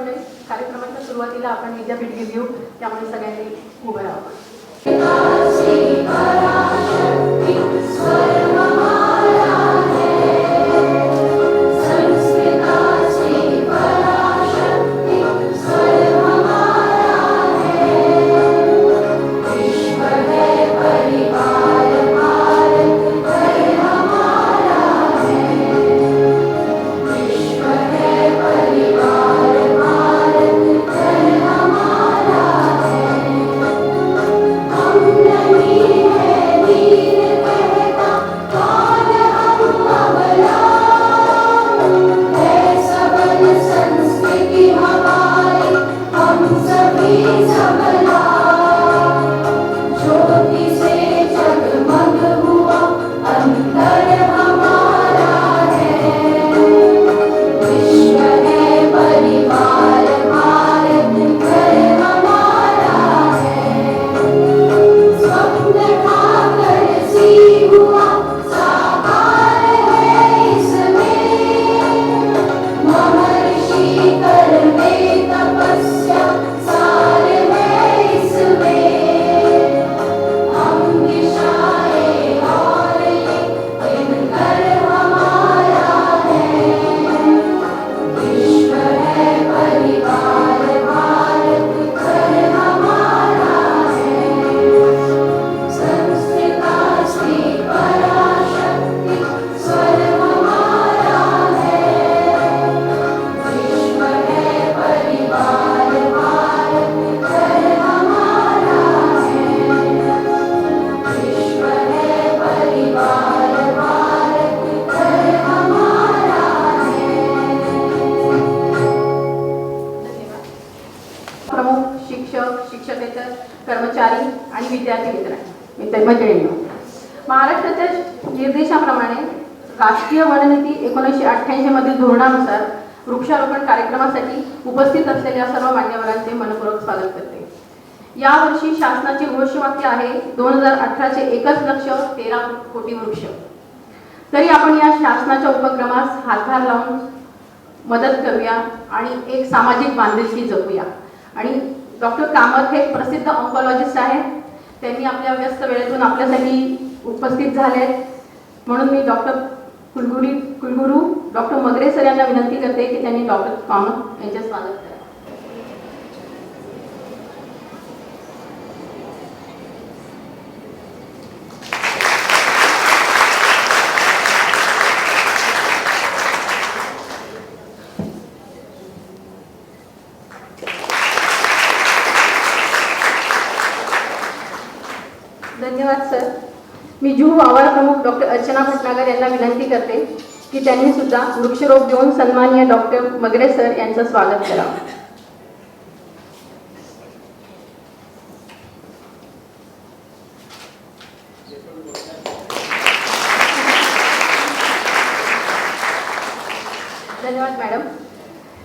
मंडळी, कार्यक्रमाच्या सुरुवातीला आपण विद्यापीठ घेऊ, त्यामुळे सगळ्यांनी उभं राहावं. शिक्षकेतर कर्मचारी आणि विद्यार्थी मित्रांनो, महाराष्ट्राच्या निर्देशाप्रमाणे राष्ट्रीय वननीती 1988 मधील धोरणानुसार वृक्षारोपण कार्यक्रमासाठी उपस्थित असलेल्या सर्व मान्यवरांचे मनपूर्वक स्वागत करते. यावर्षी शासनाचे घोषवाक्य आहे 2018चे 1,13 कोटी वृक्ष. तरी आपण या शासनाच्या उपक्रमास हातभार लावून मदत करूया आणि एक सामाजिक बांधिलकी जपूया. आणि डॉक्टर कामत हे प्रसिद्ध ऑन्कॉलॉजिस्ट आहेत. त्यांनी आपल्या व्यस्त वेळेतून आपल्यासाठी उपस्थित झाले, म्हणून मी कुलगुरू डॉक्टर मगरे सर यांना विनंती करते की त्यांनी डॉक्टर कामत यांचे स्वागत करा. धन्यवाद सर. मी जुहू आवार प्रमुख डॉक्टर अर्चना भटनागर यांना विनंती करते की त्यांनी सुद्धा वृक्षरोप देऊन सन्माननीय डॉक्टर मगरे सर यांचं स्वागत करावं. धन्यवाद मॅडम.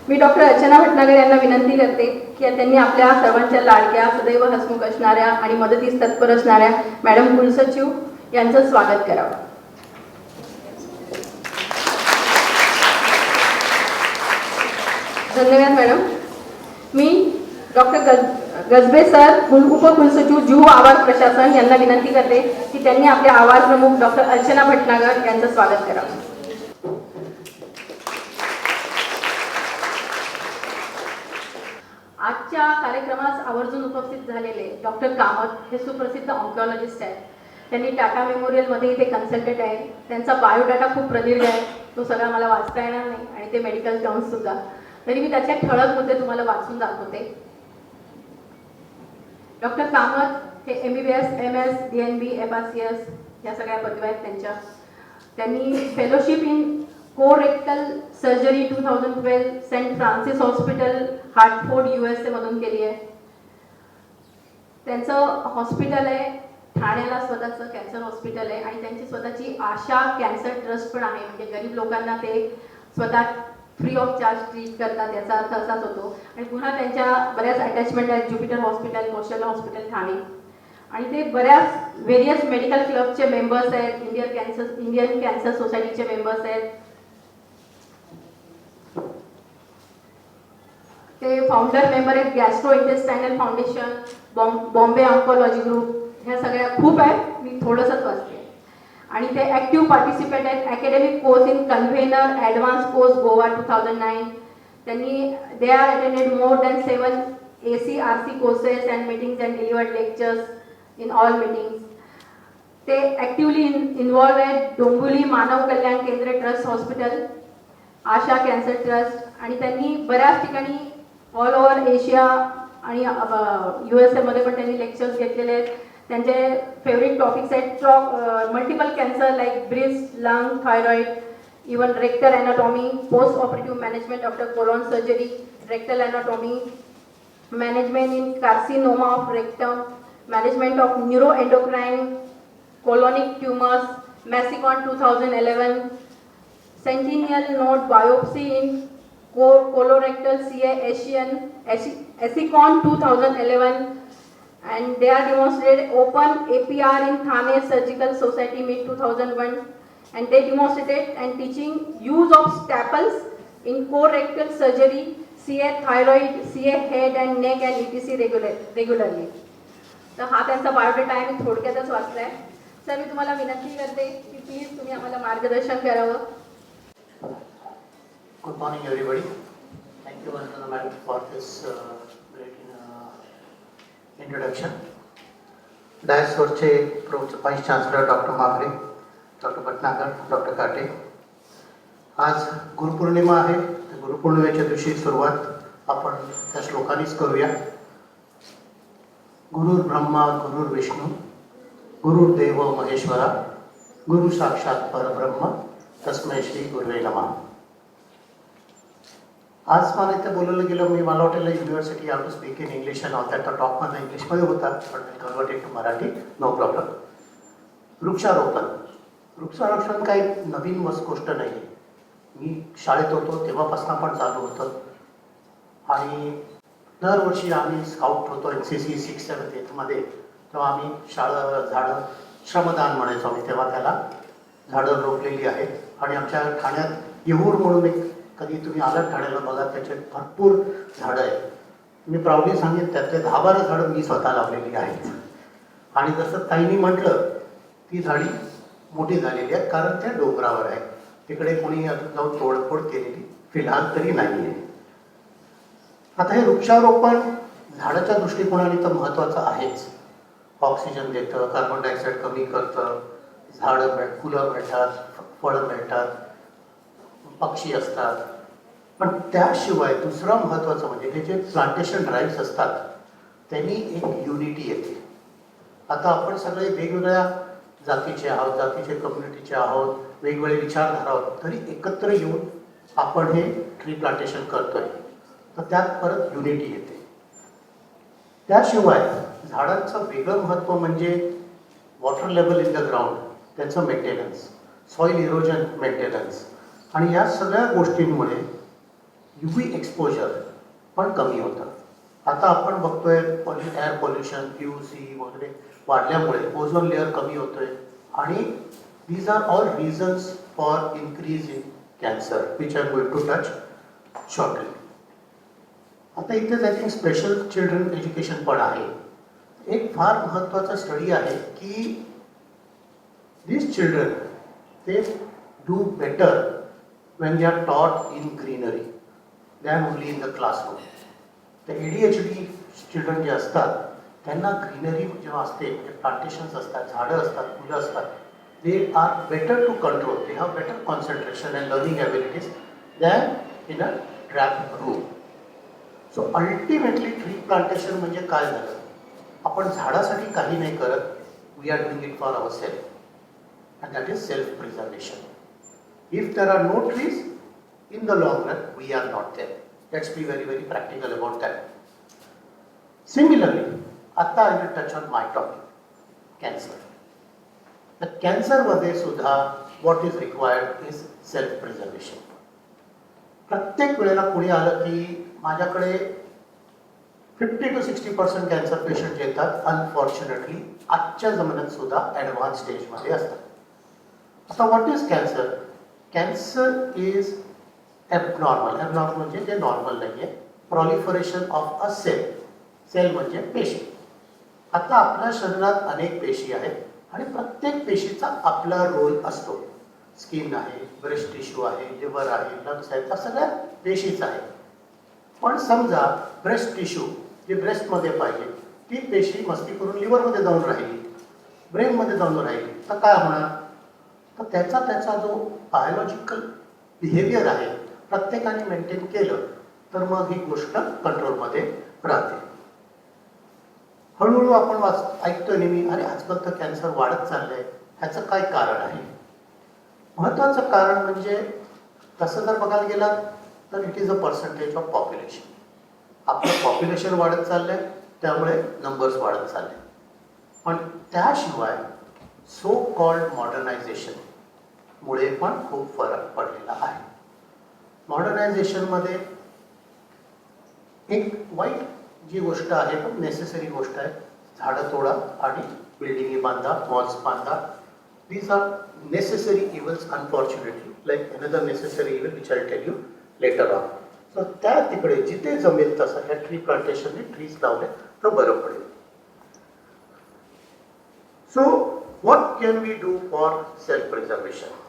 मी डॉक्टर अर्चना भटनागर यांना विनंती करते की त्यांनी आपल्या सर्वांच्या लाडक्या, सदैव हसमुख असणाऱ्या आणि मदतीस तत्पर असणाऱ्या मॅडम कुलसचिव यांचं स्वागत करावं. धन्यवाद मॅडम. मी डॉक्टर गजबे सर, उपकुलसचिव जुहू आवार प्रशासन यांना विनंती करते की त्यांनी आपल्या आवार प्रमुख डॉक्टर अर्चना भटनागर यांचं स्वागत करावं. आजच्या कार्यक्रमास आवर्जून उपस्थित झालेले डॉक्टर कामत हे सुप्रसिद्ध ऑन्कॉलॉजिस्ट आहेत. त्यांनी टाटा मेमोरियलमध्ये इथे कन्सल्टंट आहे. त्यांचा बायोडाटा खूप प्रदीर्घ आहे, तो सगळा मला वाचता येणार नाही आणि ते मेडिकल टर्म्स सुद्धा. तरी मी त्याचे ठळक मुद्दे तुम्हाला वाचून दाखवते. डॉक्टर कामत हे MBBS, MS, DNB, FRCS या सगळ्या पदव्या आहेत त्यांच्या. त्यांनी fellowship in colorectal surgery 2012 Saint Francis Hospital Hartford USA मधून केली आहे. त्यांचं हॉस्पिटल आहे ठाण्याला, स्वतःचं कॅन्सर हॉस्पिटल आहे आणि त्यांची स्वतःची आशा कॅन्सर ट्रस्ट पण आहे. म्हणजे गरीब लोकांना ते स्वतः फ्री ऑफ चार्ज ट्रीट करतात, याचा अर्थ असाच होतो. आणि पुन्हा त्यांच्या बऱ्याच अटॅचमेंट आहेत, Jupiter hospital, Kaushalya hospital Thane, आणि ते बऱ्याच व्हेरियस मेडिकल क्लबचे मेंबर्स आहेत, इंडियन कॅन्सर सोसायटीचे मेंबर्स आहेत. ते फाउंडर मेंबर आहेत gastro intestinal foundation, Bombay oncology group, ह्या सगळ्या खूप आहेत, मी थोडंसंच वाचते. आणि ते ॲक्टिव्ह पार्टिसिपेट आहेत academic course in convener advance course Goa 2009. त्यांनी they are attended more than 7 ACRC courses and meetings and delivered lectures in all meetings. ते ॲक्टिवली इन्व्हॉल्व आहेत डोंबिवली मानव कल्याण केंद्र ट्रस्ट हॉस्पिटल, आशा कॅन्सर ट्रस्ट, आणि त्यांनी बऱ्याच ठिकाणी ऑल ओव्हर एशिया आणि USA मध्ये पण त्यांनी लेक्चर्स घेतलेले आहेत. त्यांचे फेवरेट टॉपिक्स आहेत multiple cancer like breast, lung, thyroid, even rectal anatomy, post operative management after colon surgery, rectal anatomy, management in carcinoma of rectum, management of neuroendocrine, colonic tumors, Massicon 2011, sentinel node biopsy in colorectal CA Asian, Assicon 2011, and they are demonstrated open APR in Thane Surgical Society mid 2001, and they demonstrated and teaching use of staples in colorectal surgery, CA thyroid, CA head and neck and etc. regularly. तर हा त्यांचा biodata आहे, मी थोडक्यातच वाचला आहे. Sir, मी तुम्हाला विनंती करते की प्लीज तुम्ही आम्हाला मार्गदर्शन करावं. Good morning, everybody. Thank you, Vandana Madam, for this great introduction. डायसवरचे vice chancellor doctor Magare, doctor Bhatnagar, doctor Kate. आज गुरुपौर्णिमा आहे. गुरुपौर्णिमेच्या दिवशी सुरुवात आपण त्या श्लोकानेच करूया. गुरुर् ब्रह्मा गुरुर् विष्णू गुरुर्देव महेश्वरा गुरु साक्षात परब्रह्म तस्मै श्री गुरुवे नमः. आज मला इथे बोलवलं गेलं, मला वाटेल university I to speak in English and all that. Talk माझा इंग्लिशमध्ये होता, पण मी converted to Marathi, no problem. वृक्षारोपण काही नवीन गोष्ट नाही आहे. मी शाळेत होतो तेव्हापासून पण चालू होतं, आणि दरवर्षी आम्ही स्काउट होतो NCC 6th 7th 8th मध्ये, तेव्हा आम्ही झाडं श्रमदान म्हणायचो आम्ही, तेव्हा त्याला झाडं रोपलेली आहेत. आणि आमच्या ठाण्यात येहूर म्हणून एक, कधी तुम्ही आलात ठाण्याला बघा, त्याचे भरपूर झाडं आहेत. मी प्राऊडली सांगेन त्यातले 10-12 झाडं मी स्वतः लावलेली आहेत. आणि जसं ताईंनी म्हटलं, ती झाडी मोठी झालेली आहेत कारण त्या डोंगरावर आहे. तिकडे कोणी अजून जाऊन तोडफोड केलेली फिलहाल तरी नाही आहे. आता हे वृक्षारोपण झाडाच्या दृष्टिकोनाने तर महत्त्वाचं आहेच. ऑक्सिजन देतं, कार्बन डायऑक्साईड कमी करतं, झाडं फुलं मिळतात, फळं मिळतात, पक्षी असतात. पण त्याशिवाय दुसरं महत्त्वाचं म्हणजे हे जे प्लांटेशन ड्राईव्स असतात त्यांनी एक युनिटी येते. आता आपण सगळे वेगवेगळ्या जातीचे आहोत, जातीचे कम्युनिटीचे आहोत, वेगवेगळे विचारधारा आहोत, तरी एकत्र येऊन आपण हे ट्री प्लांटेशन करतोय, तर त्यात परत युनिटी येते. त्याशिवाय झाडांचं वेगळं महत्त्व म्हणजे water level in the ground, त्याचं मेंटेनन्स, सॉईल इरोजन मेंटेनन्स, आणि या सगळ्या गोष्टींमुळे UV एक्सपोजर पण कमी होतं. आता आपण बघतोय एअर पोल्युशन, PUC वगैरे वाढल्यामुळे ओझोन लेअर कमी होतोय, आणि these are all reasons for increase in cancer which I am going to touch shortly. आता इथेच I think special children education पण आहे. एक फार महत्त्वाचा स्टडी आहे की these children, they do better when they are taught in greenery than only in the classroom. The ADHD children जे असतात त्यांना ग्रीनरी जेव्हा असते, म्हणजे प्लांटेशन्स असतात, झाडं असतात, फुलं असतात, they are better to control, they have better concentration and learning abilities than in a wrapped room. So ultimately tree plantation म्हणजे काय झालं, आपण झाडासाठी काही नाही करत, we are doing it for ourselves, and that is self preservation. If there are no trees, in the long run we are not there. Let's be very very practical about that. Similarly, आता I will touch on my topic, cancer. The cancer मध्ये सुद्धा what is required is self preservation. प्रत्येक वेळेला कोणी आलं की माझ्याकडे 50 to 60% cancer patient येतात, अनफॉर्च्युनेटली आजच्या जमान्यात सुद्धा ॲडव्हान्स स्टेजमध्ये असतात. आता what is cancer? Cancer is abnormal. Abnormal म्हणजे ते नॉर्मल नाही आहे. proliferation of a cell. Cell म्हणजे पेशी. आता आपल्या शरीरात अनेक पेशी आहेत आणि प्रत्येक पेशीचा आपला रोल असतो. स्किन आहे, ब्रेस्ट टिश्यू आहे, लिव्हर आहे, लंग्स आहेत, त्या सगळ्या पेशीच आहेत. पण समजा ब्रेस्ट टिश्यू जी ब्रेस्टमध्ये पाहिजे ती पेशी मस्ती करून लिव्हरमध्ये जाऊन राहिली, ब्रेनमध्ये जाऊन राहिली, तर काय होणार? तर त्याचा जो बायोलॉजिकल बिहेवियर आहे प्रत्येकाने मेंटेन केलं तर मग ही गोष्ट कंट्रोलमध्ये राहते. हळूहळू आपण ऐकतोय नेहमी, अरे आजकाल तर कॅन्सर वाढत चाललंय, ह्याचं काय कारण आहे? महत्त्वाचं कारण म्हणजे तसं जर बघायला गेलात तर it is a percentage of population. आपलं पॉप्युलेशन वाढत चाललंय त्यामुळे नंबर्स वाढत चालले. पण त्याशिवाय सो कॉल्ड मॉडर्नायझेशन मुळे पण खूप फरक पडलेला आहे. मॉडर्नायझेशनमध्ये एक वाईट जी गोष्ट आहे पण नेसेसरी गोष्ट आहे, झाडं तोडा आणि बिल्डिंगी बांधा, मॉल्स बांधा. These are necessary evils unfortunately, like another necessary evil which I tell you later on. तर त्या तिकडे जिथे जमेल तसं ह्या ट्री प्लांटेशनने ट्रीज लावले तर बरं पडेल. So what can we do for self preservation?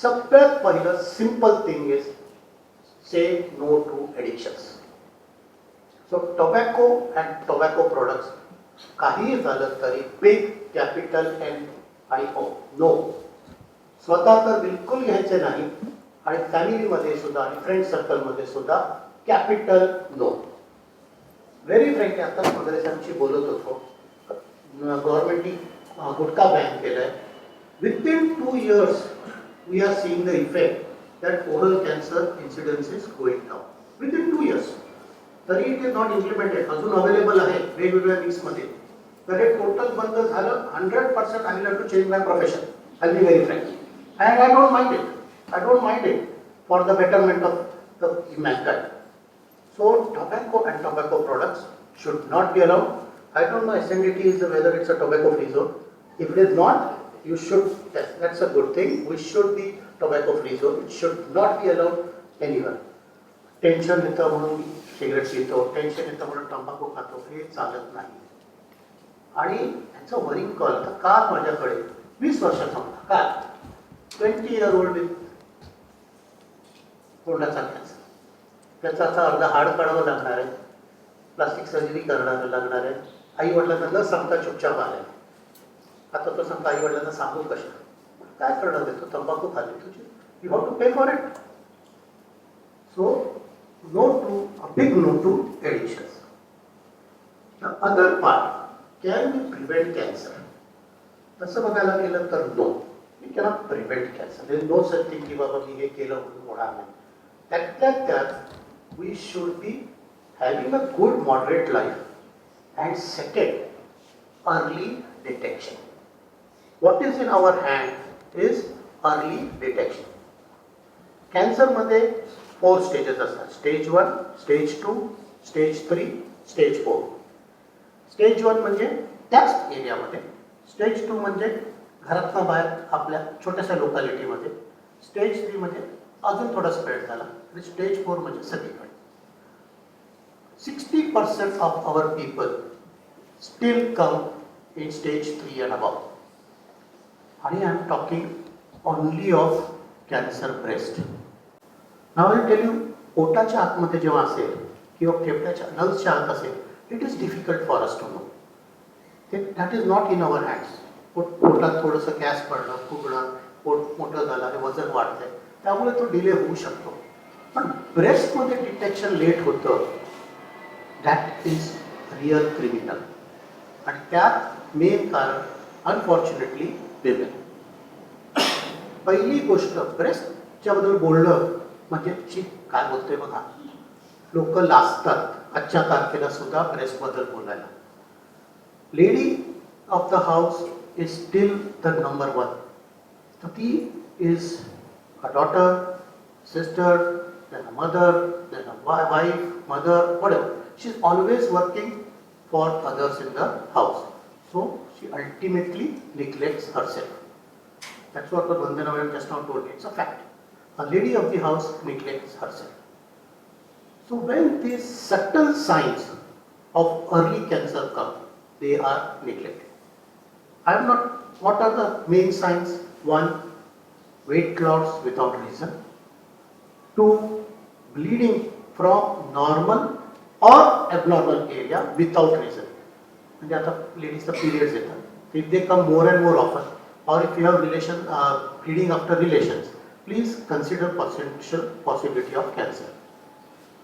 सगळ्यात पहिलं simple thing is say no to addictions. So tobacco and tobacco products काहीही झालं तरी big capital N I O no. स्वतः तर बिलकुल घ्यायचे नाही आणि फॅमिलीमध्ये सुद्धा आणि फ्रेंड सर्कलमध्ये सुद्धा कॅपिटल नो. व्हेरी फ्रँकली आता काँग्रेसांशी बोलत होतो, गव्हर्नमेंटनी गुटखा बॅन केलाय. Within 2 years we are seeing the effect that oral cancer incidence is going down. Within 2 years. तरी it is not implemented. अजून अवेलेबल आहे वेगवेगळ्या वीक्समध्ये. तर हे टोटल बंद झालं 100%. I will have to change my profession. I'll be very frank. And I don't mind it. I don't mind it for the betterment of the mankind. So tobacco and tobacco products should not be allowed. I don't know SNDT is whether it's a tobacco free zone. If it is not, you should, that's a good thing. We should be tobacco free zone. It should not be allowed anywhere. Tension येतं म्हणून cigarette पितो, tension येतं म्हणून तंबाखू खातो, हे चालत नाही. आणि ह्याचं वरिंग कॉल तर काल माझ्याकडे 20 वर्षाचा होता, काल 20 year old तोंडाचा कॅन्सर. त्याचा आता अर्धा हाड काढावं लागणार आहे, प्लास्टिक सर्जरी करावं लागणार आहे. आई वडिलांना न सांगता चुपचाप आले. आता तो सांगता आई वडिलांना सांगू कशा? काय करणार आहे? तो तंबाखू खाल्ली तुझी, यू हॅव टू पे for it. So no to, a big no to addictions. The other part, can we prevent cancer? तसं बघायला गेलं तर no, we cannot prevent cancer. There is no such thing की बाबा मी हे केलं म्हणून होणार नाही. त्यात we should be having a good moderate life. And second, early detection. What is in our hand is early detection. Cancer मध्ये 4 stages असतात. Stage 1, stage 2, stage 3, stage 4. Stage 1 म्हणजे त्याच एरियामध्ये, स्टेज 2 म्हणजे घरातनं बाहेर आपल्या छोट्याशा लोकॅलिटीमध्ये, स्टेज 3 म्हणजे अजून थोडा स्प्रेड झाला आणि स्टेज 4 म्हणजे सगळीकडे. 60% of our people still come in stage 3 and above. आणि I am talking only of cancer breast. Now I tell you, पोटाच्या आतमध्ये जेव्हा असेल किंवा फेफड्याच्या लंग्सच्या आत असेल, it is difficult for us to know. That is not in our hands. पोटात थोडंसं गॅस पडणं, फुगणं, पोट मोठं झालं आणि वजन वाढतंय, त्यामुळे तो डिले होऊ शकतो. पण ब्रेस्टमध्ये डिटेक्शन लेट होतं, दॅट इज रिअल क्रिमिनल. आणि त्यात मेन कारण अनफॉर्च्युनेटली विमेन. पहिली गोष्ट ब्रेस्टच्याबद्दल बोलणं म्हणजे काय बोलतोय बघा, लोक लाजतात आजच्या तारखेला सुद्धा ब्रेस्टबद्दल बोलायला. Lady of the house is steel the number 1. तर ती is a daughter, sister, then a mother, then a wife, mother, whatever. She is always working for others in the house. So she ultimately neglects herself. That's what Vandana just now told me. It's a fact. A lady of the house neglects herself. So when these subtle signs of early cancer come, they are neglected. I am not, what are the main signs? One, weight loss without reason. Two, bleeding from normal or abnormal area without reason. म्हणजे आता लेडीजला periods येतात, if they come more and more often, or if you have relation bleeding after relations, please consider potential possibility of cancer.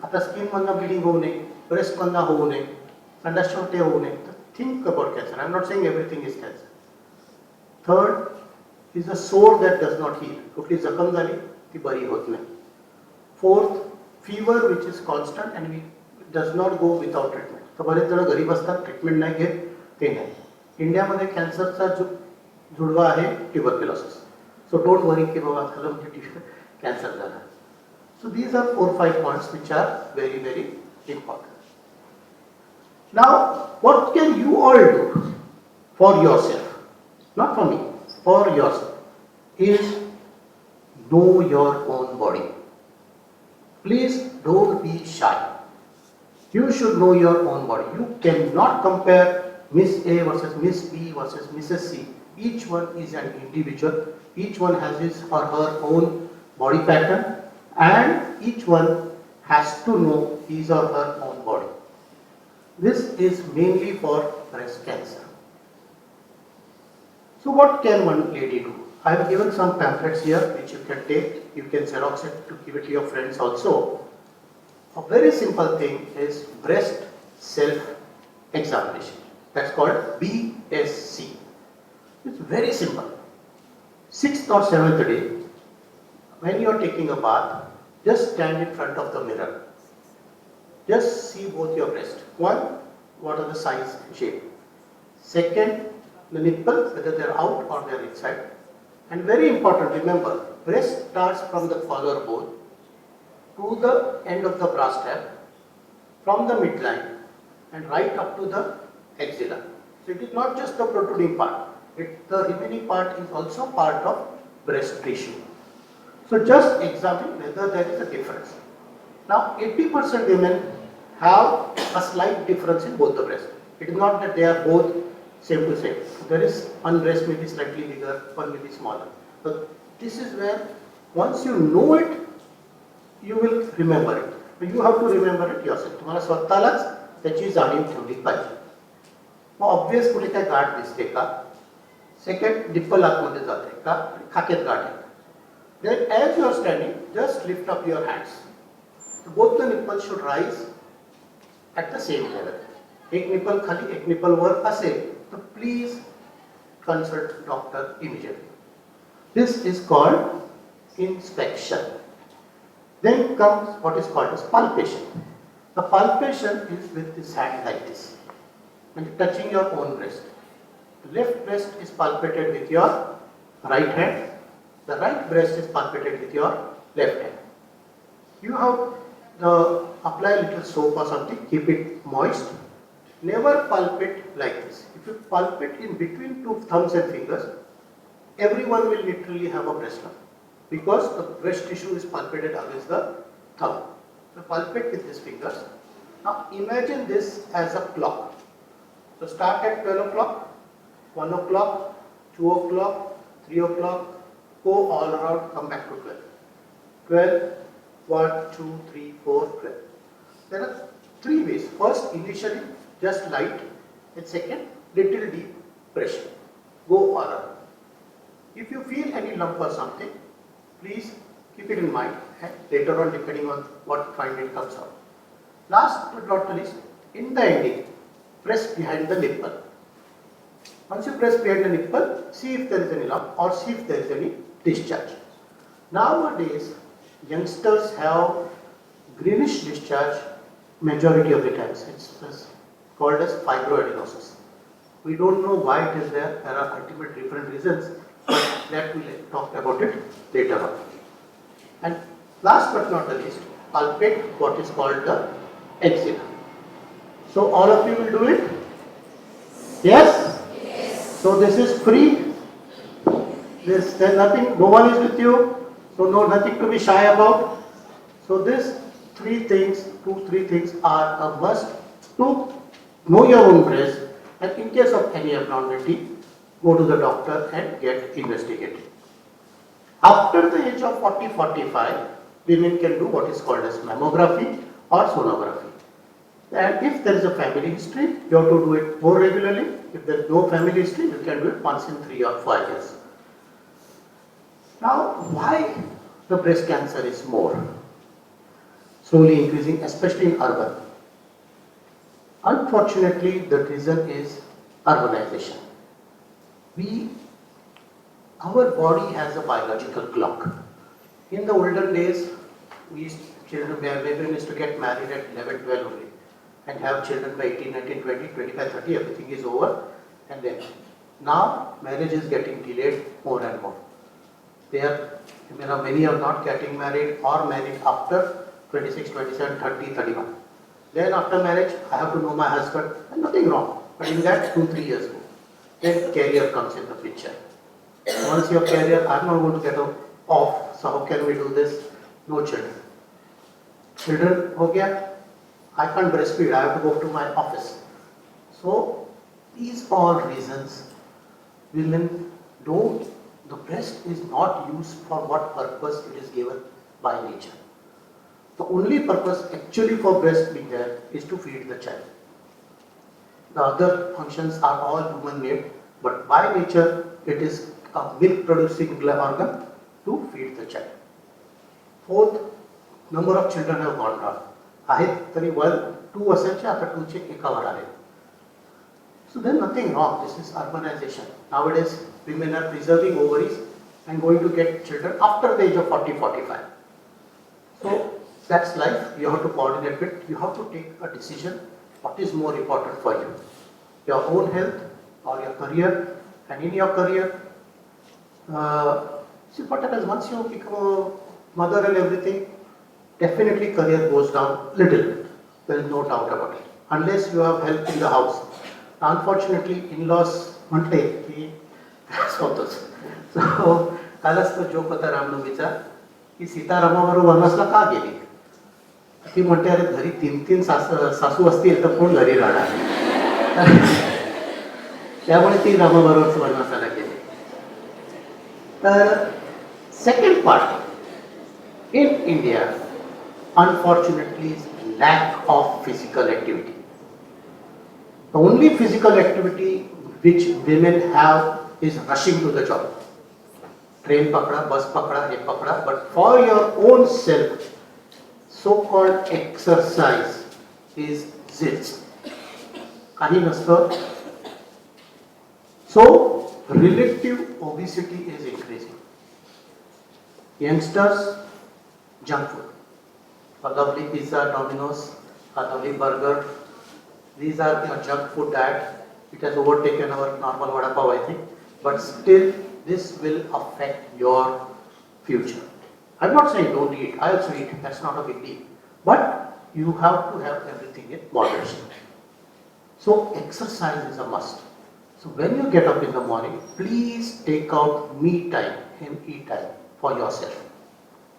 आता skin मधनं bleeding होऊ नये, breast मधनं होऊ नये, संडास छोटे होऊ नये, तर think about cancer. I am not saying everything is cancer. Third is a सोर दॅट डज नॉट हील. कुठली जखम झाली ती बरी होत नाही. Fourth, fever which is constant and does not go without treatment. तर बरेच जण घरी बसतात, ट्रीटमेंट नाही घेत, ते नाही. इंडियामध्ये कॅन्सरचा जो जुडवा आहे ट्युबरक्युलोसिस. सो डोंट वरी की बाबा झालं म्हणजे कॅन्सर झाला. So these are 4-5 points which are very, very important. Now, what can you all do for yourself? Not for me, for yourself. Is know your own body. Please don't be shy. You should know your own body. You cannot compare Miss A versus Miss B versus Mrs. C. Each one is an individual. Each one has his or her own body pattern. And each one has to know his or her own body. This is mainly for breast cancer. So what can one lady do? I have given some pamphlets here which you can take. You can xerox it to give it to your friends also. A very simple thing is breast self examination. That's called BSC. It's very simple. 6th or 7th day, when you are taking a bath, just stand in front of the mirror. Just see both your breasts. One, what are the size and shape. Second, the nipple, whether they are out or they are inside. And very important, remember, breast starts from the collarbone to the end of the bra strap, from the midline and right up to the axilla. So it is not just the protruding part. The remaining part is also part of breast tissue. So just examine whether there is a difference. Now 80% women have a slight difference in both the breasts. It is not that they are both same to same. There is one breast may be slightly bigger, one may be smaller. But this is where once you know it, you will remember it. But you have to remember it yourself. तुम्हाला स्वतःलाच त्याची जाणीव ठेवली पाहिजे. मग obvious कुठे काय गाठ दिसते का? सेकंड, डिप्पल आतमध्ये जाते का? खाक्यात गाठ आहे. Then as you are standing, just lift up your hands. So both the nipples should rise at the same level. एक निप्पल खाली, एक निप्पल वर असेल, तर please consult doctor immediately. This is called inspection. Then comes what is called as palpation. The palpation is with this hand like this, and touching your own breast. The left breast is palpated with your right hand. The right breast is palpated with your left hand. You have to apply a little soap or something, keep it moist. Never palpate like this. If you palpate in between two thumbs and fingers, everyone will literally have a breast lump because the breast tissue is palpated against the thumb. So palpate with these fingers. Now imagine this as a clock. So start at 12 o'clock, 1 o'clock, 2 o'clock, 3 o'clock, go all around, come back to 12. 12, 1, 2, 3, 4, 12. There are 3 ways. First, initially, just light. And second, little deep pressure. Go all around. If you feel any lump or something, please keep it in mind. And later on, depending on what finding comes out. Last but not the least, in the ending, press behind the nipple. Once you press behind the nipple, see if there is any lump or see if there is any discharge. Nowadays, youngsters have greenish discharge majority of the times. It's called as fibroadenosis. We don't know why it is there. There are ultimate different reasons, but that we'll talk about it later on. And last but not the least, palpate what is called the axilla. So all of you will do it? Yes? Yes. So this is free. There's nothing, no one is with you, so no nothing to be shy about. So these three things three things are a must to know your own breast, and in case of any abnormality, go to the doctor and get investigated. After the age of 40-45, women can do what is called as mammography or sonography. And if there is a family history, you have to do it more regularly. If there is no family history, you can do it once in 3 or 5 years. Now, why the breast cancer is more slowly increasing, especially in urban? Unfortunately, the reason is urbanization. Our body has a biological clock. In the olden days, women used to get married at 11, 12 only and have children by 18, 19, 20, 25, 30, everything is over. And then now marriage is getting delayed more and more. Many are not getting married or married after 26, 27, 30, 31. Then after marriage, I have to know my husband, and nothing wrong. But in that 2-3 years go. Then career comes in the picture. Once your career, I'm not going to get off, so how can we do this? No children. Children, okay, I can't breastfeed, I have to go to my office. So, these all reasons, women don't, the breast is not used for what purpose it is given by nature. The only purpose actually for breast being there is to feed the child. The other functions are all human made, but by nature it is a milk producing organ to feed the child. Fourth, number of children have gone down. आहेत तरी 2 असायचे आता 2चे एकावर आले. So then nothing wrong. This is urbanization. Nowadays women are preserving ovaries and going to get children after the age of 40-45. So that's life. You have to coordinate it. You have to take a decision. What is more important for you? Your own health or your career? And in your career, see what happens once you become a mother and everything, definitely career goes down little bit. There is no doubt about it. Unless you have help in the house. Unfortunately, in-laws म्हणते की होतोच. So कालच तो joke होता रामनवमीचा की सीता रामाबरोबर वनवासला का गेली? ती म्हणते अरे घरी 3-3 सासू असतील तर कोण घरी राहणार? त्यामुळे ती रामाबरोबर वनवासाला गेली. तर second part in India, unfortunately, is lack of physical activity. The only physical activity which women have is rushing to the job. Train pakda, bus pakda, ye pakda, but for your own self, so-called exercise is zits. Kahi nasतं. So, relative obesity is increasing. Youngsters, junk food. A lovely pizza, Domino's, a lovely burger. These are your junk food diet. It has overtaken our normal vada pav, I think. But still, this will affect your future. I'm not saying don't eat. I also eat. That's not a big deal. But you have to have everything in moderation. So exercise is a must. So when you get up in the morning, please take out me time and eat time for yourself.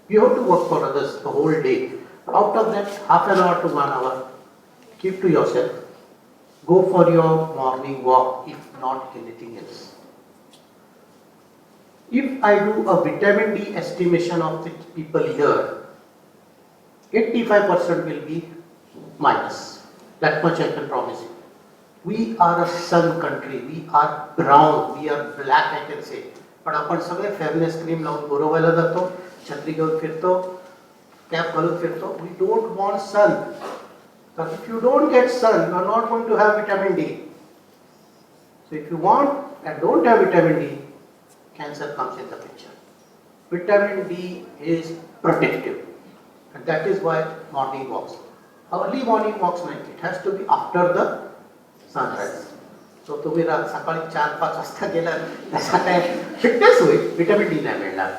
You have to work for others the whole day. Out of that, half an hour to 1 hour, keep to yourself. Go for your morning walk, if not anything else. If I do a vitamin D estimation of the people here, 85% will be minus. That much I can promise you. We are a sun country. We are brown. We are black, I can say. पण आपण सगळे fairness cream लावून गोरवायला जातो, छत्री घेऊन फिरतो, cap घालून फिरतो. We don't want sun. But if you don't get sun, you are not going to have vitamin D. So if you want and don't have vitamin D, cancer comes in the picture. Vitamin D is protective. And that is why morning walks. Early morning walks, it has to be after the sunrise. So तुम्ही सकाळी 4-5 वाजता गेला त्याचा काय fitness होईल, vitamin D नाही मिळणार.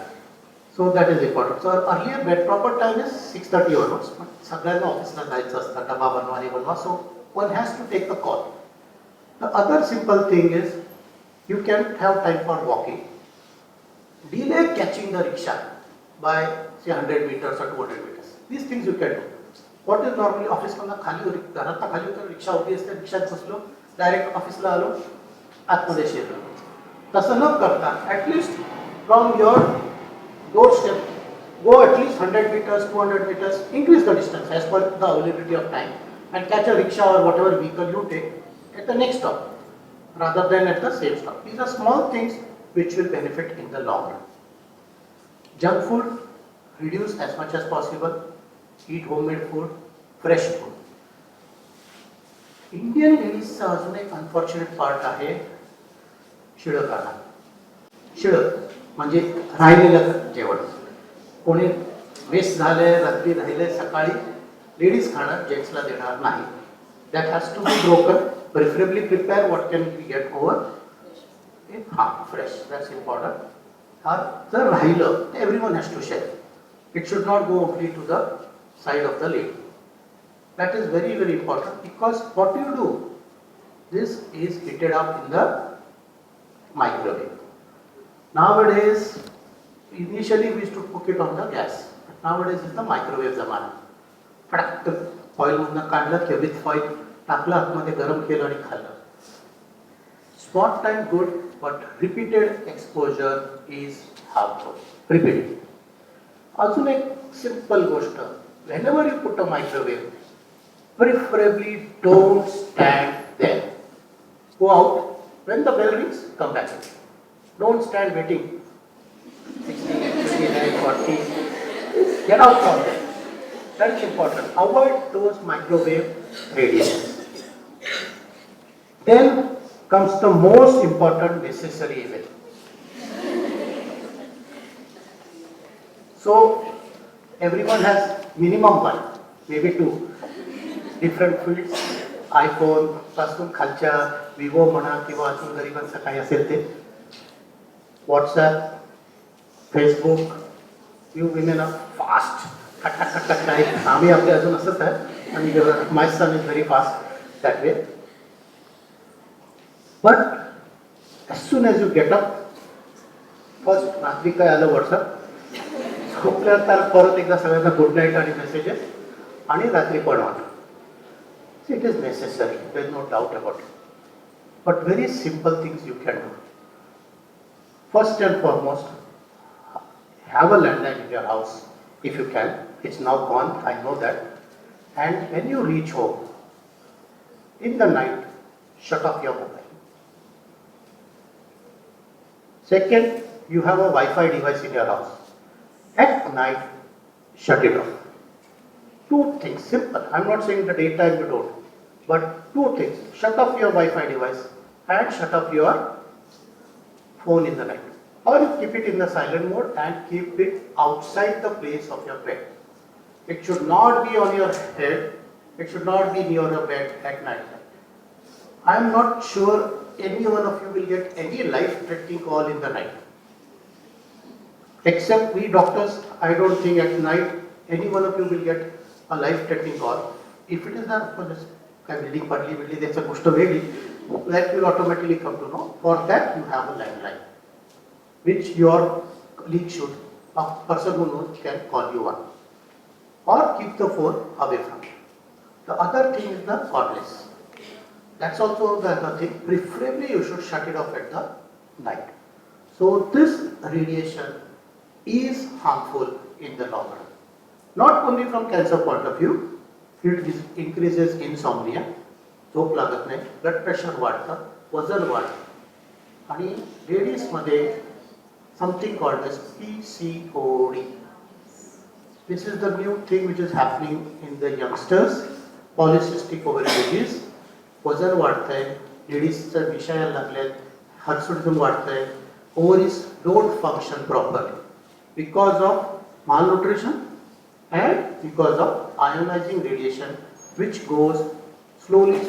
So that is important. So earlier bed proper time is 6:30 onwards. But सगळ्यांना ऑफिसला जायचं असतं, डबा बनवा हे बनवा. So one has to take the call. The other simple thing is you can have time for walking. Delay catching the rickshaw by say 100 meters or 200 meters. These things you can do. What is normally ऑफिसमधनं खाली घरातनं खाली होतं, रिक्षा उभी असते, रिक्षात बसलो, direct ऑफिसला आलो, आतमध्ये शिरलो. तसं न करता at least from your door step go at least 100 meters, 200 meters, increase the distance as per the availability of time, and catch a rickshaw or whatever vehicle you take at the next stop rather than at the same stop. These are small things which will benefit in the long run. Junk food, reduce as much as possible. Eat homemade food, fresh food. Indian लेडीजचा अजून एक unfortunate part आहे शिळं खाणं. शिळं म्हणजे राहिलेलं जेवण. कोणी waste झाले, रात्री राहिले, सकाळी लेडीज खाणं जेंट्सला देणार नाही. That has to be broken. Preferably prepare what can be get over in fresh. That's important. जर राहिलं तर everyone has to share. It should not go only to the side of the lady. That is very, very important, because what you do, this is heated up in the microwave. Nowadays, initially we used to cook it on the gas. But nowadays is the microwave zamana. फटाक oil मधनं काढलं की with foil टाकलं, आतमध्ये गरम केलं आणि खाल्लं. Spot time good, but repeated exposure is harmful. Repeated. अजून एक सिंपल गोष्ट, whenever you put a microwave, preferably don't stand there. Go out. When the bell rings, come back in. Don't stand waiting. 60, 59, 40. Get out from there. That is important. Avoid those microwave radiations. Then comes the most important necessary event. So everyone has minimum one, maybe two. Different fields. IPhone पासून खालच्या Vivo म्हणा किंवा अजून गरिबांचं काही असेल ते, WhatsApp, Facebook. You women are fast, खट्टा खट्टा टाईप. आम्ही आपले अजून असंच आहे, आणि my son is very fast that way. But as soon as you get up, first रात्री काय आलं व्हॉट्सअप, झोपल्यानंतर परत एकदा सगळ्यांना गुड नाईट आणि मेसेजेस, आणि रात्री पण वाटतं. It is necessary, there is no doubt about it. But very simple things you can do. First and foremost, have a landline in your house if you can. It's now gone, I know that. And when you reach home, in the night, shut off your mobile. Second, you have a Wi-Fi device in your house. At night, shut it off. Two things, simple. I'm not saying the daytime you don't, but two things. Shut off your Wi-Fi device and shut off your phone in the night. Or you keep it in the silent mode and keep it outside the place of your bed. It should not be on your head. It should not be near your bed at night. I am not sure any one of you will get any life-threatening call in the night. Except we doctors, I don't think at night any one of you will get a life-threatening call. If it is that, of course, building partly, that's a goष्ट वेगळी. That will automatically come to know. For that, you have a landline, which your colleague should, a person who knows, can call you on. Or keep the phone away from you. The other thing is the cordless. That's also the other thing. Preferably, you should shut it off at the night. So this radiation is harmful in the long run. Not only from cancer point of view, it increases insomnia, झोप लागत नाही, blood pressure वाढतं, वजन वाढतं, आणि लेडीजमध्ये something called as PCOD. This is the new thing which is happening in the youngsters. Polycystic ovarian disease. वजन वाढतंय, लेडीजचं विषयाला लागलेत, हर्सुडिझम वाढतंय, ovaries don't function properly because of malnutrition and because of ionizing radiation, which goes slowly.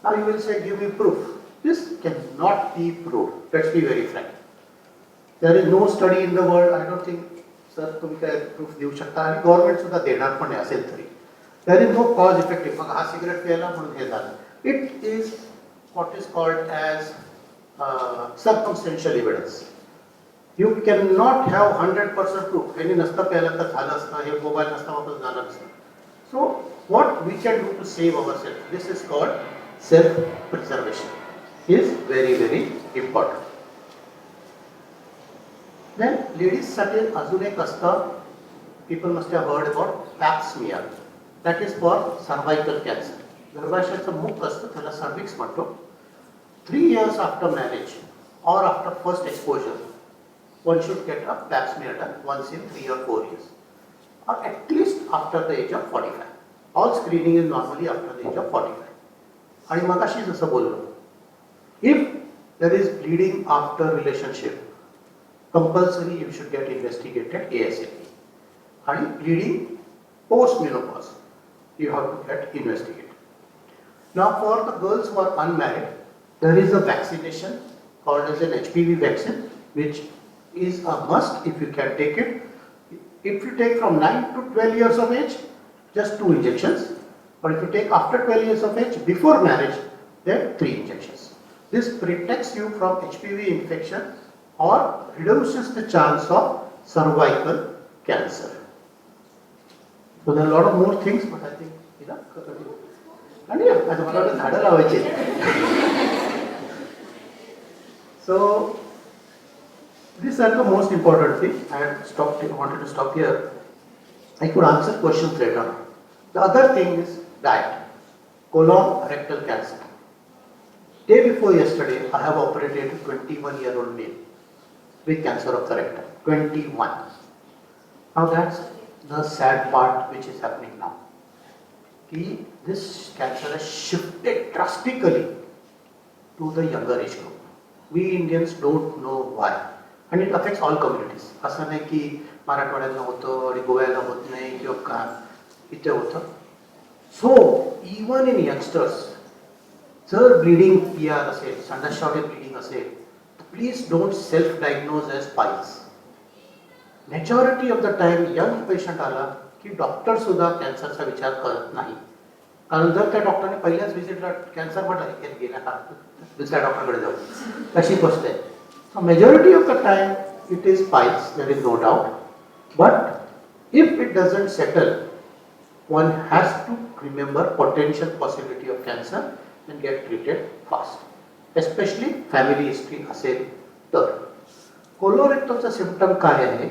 Now you will say, give me proof. This cannot be proved. Let's be very frank. There is no study in the world. I don't think, sir, तुम्ही काय proof देऊ शकता, आणि government सुद्धा देणार पण असेल तरी. There is no cause effective. मग हा सिगरेट प्यायला म्हणून हे झालं. It is what is called as circumstantial evidence. You cannot have 100% proof. यांनी नसतं प्यायला तर झालं असतं, हे मोबाईल नसता वापर झालं नसतं. So what we can do to save ourselves, this is called self-preservation, is very, very important. Then ladies-साठी अजून एक असतं, people must have heard about pap smear. That is for cervical cancer. गर्भाशयाचं मुख असतं त्याला cervix म्हणतो. 3 years after marriage or after first exposure, one should get a pap smear done once in 3 or 4 years, or at least after the age of 45. All screening is normally after the age of 45. आणि मगाशी जसं बोललो, if there is bleeding after relationship, compulsory you should get investigated ASAP. And bleeding post menopause, you have to get investigated. Now for the girls who are unmarried, there is a vaccination called as an HPV vaccine, which is a must if you can take it. If you take from 9 to 12 years of age, just 2 injections. But if you take after 12 years of age, before marriage, then 3 injections. This protects you from HPV infection or reduces the chance of cervical cancer. So there are a lot of more things, but I think, and yeah, as a झाडं लावायची. So these are the most important thing. I wanted to stop here. I could answer questions later. The other thing is diet. Colon rectal cancer. Day before yesterday, I have operated a 21-year-old male with cancer of the rectum. 21. Now that's the sad part which is happening now. This cancer has shifted drastically to the younger age group. We Indians don't know why. And it affects all communities. असं नाही की मराठवाड्याला होतं आणि गोव्याला होत नाही किंवा का इथे होतं. So even in youngsters, जर bleeding PR असेल, संडास शॉर्टेज bleeding असेल, please don't self-diagnose as piles. Majority of the time young patient आला की डॉक्टर सुद्धा कॅन्सरचा विचार करत नाही. कारण जर त्या डॉक्टरने पहिल्याच व्हिजिटला कॅन्सर म्हटलं गेल्या का दुसऱ्या डॉक्टरकडे जाऊ, तशी गोष्ट आहे. So majority of the time it is piles, there is no doubt. But if it doesn't settle, one has to remember potential possibility of cancer and get treated fast. Especially family history असेल तर. कोलोरेक्टलचा symptom काय आहे?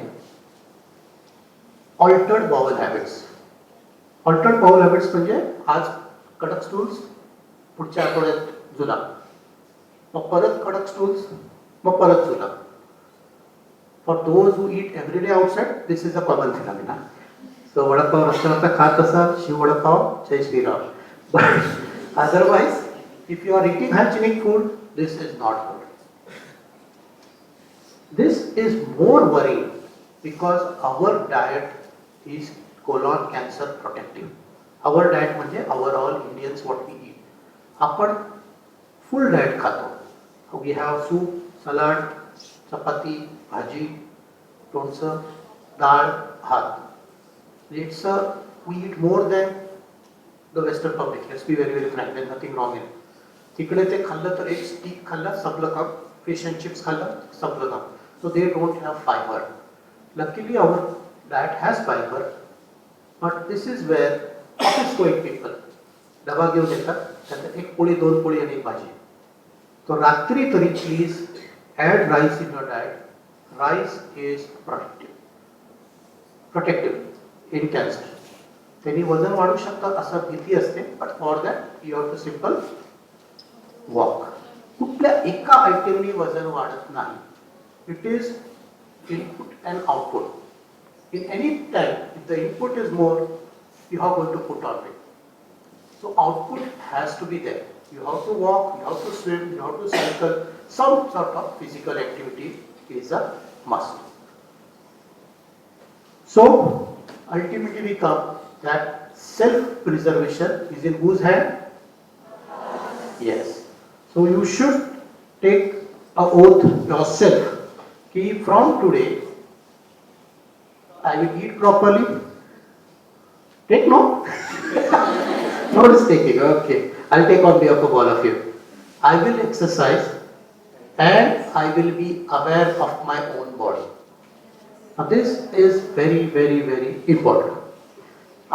Altered bowel habits. Altered bowel habits म्हणजे आज कडक stools, पुढच्या आठवड्यात जुलाब, मग परत कडक स्टूल्स, मग परत जुलाब. For those who eat every day outside, this is a common phenomena. So vada pav रस्त्यावरचा खात असाल, शिव वडापाव, जय Shriram. But otherwise, if you are eating hygienic food, this is not good. This is more worrying because our diet is colon cancer protective. Our diet म्हणजे our all Indians what we eat. आपण full diet खातो. We have soup, salad, चपाती, भाजी, लोणचं, डाळ, भात. We eat more than the Western public. Let's be very, very frank. There's nothing wrong in it. तिकडे ते खाल्लं तर एक स्टीक खाल्लं संपलं काम, फिश अँड चिप्स खाल्लं संपलं काम. So they don't have fiber. Luckily our diet has fiber, but this is where office going people डबा घेऊन येतात, त्यात एक पोळी, 2 पोळी आणि एक भाजी. तो रात्री तरी please add rice in your diet. Rice is protective in cancer. त्यांनी वजन वाढू शकतं असं भीती असते, but for that you have to simple walk. कुठल्या एका आयटमनी वजन वाढत नाही. It is input and output. In any time, if the input is more, you are going to put on weight. So output has to be there. You have to walk, you have to swim, you have to cycle. Some sort of physical activity is a must. So ultimately we come that self-preservation is in whose hand? Yes. So you should take an oath yourself. From today, I will eat properly. Take note. Note is taking. Okay. I'll take on behalf of all of you. I will exercise and I will be aware of my own body. Now this is very, very, very important.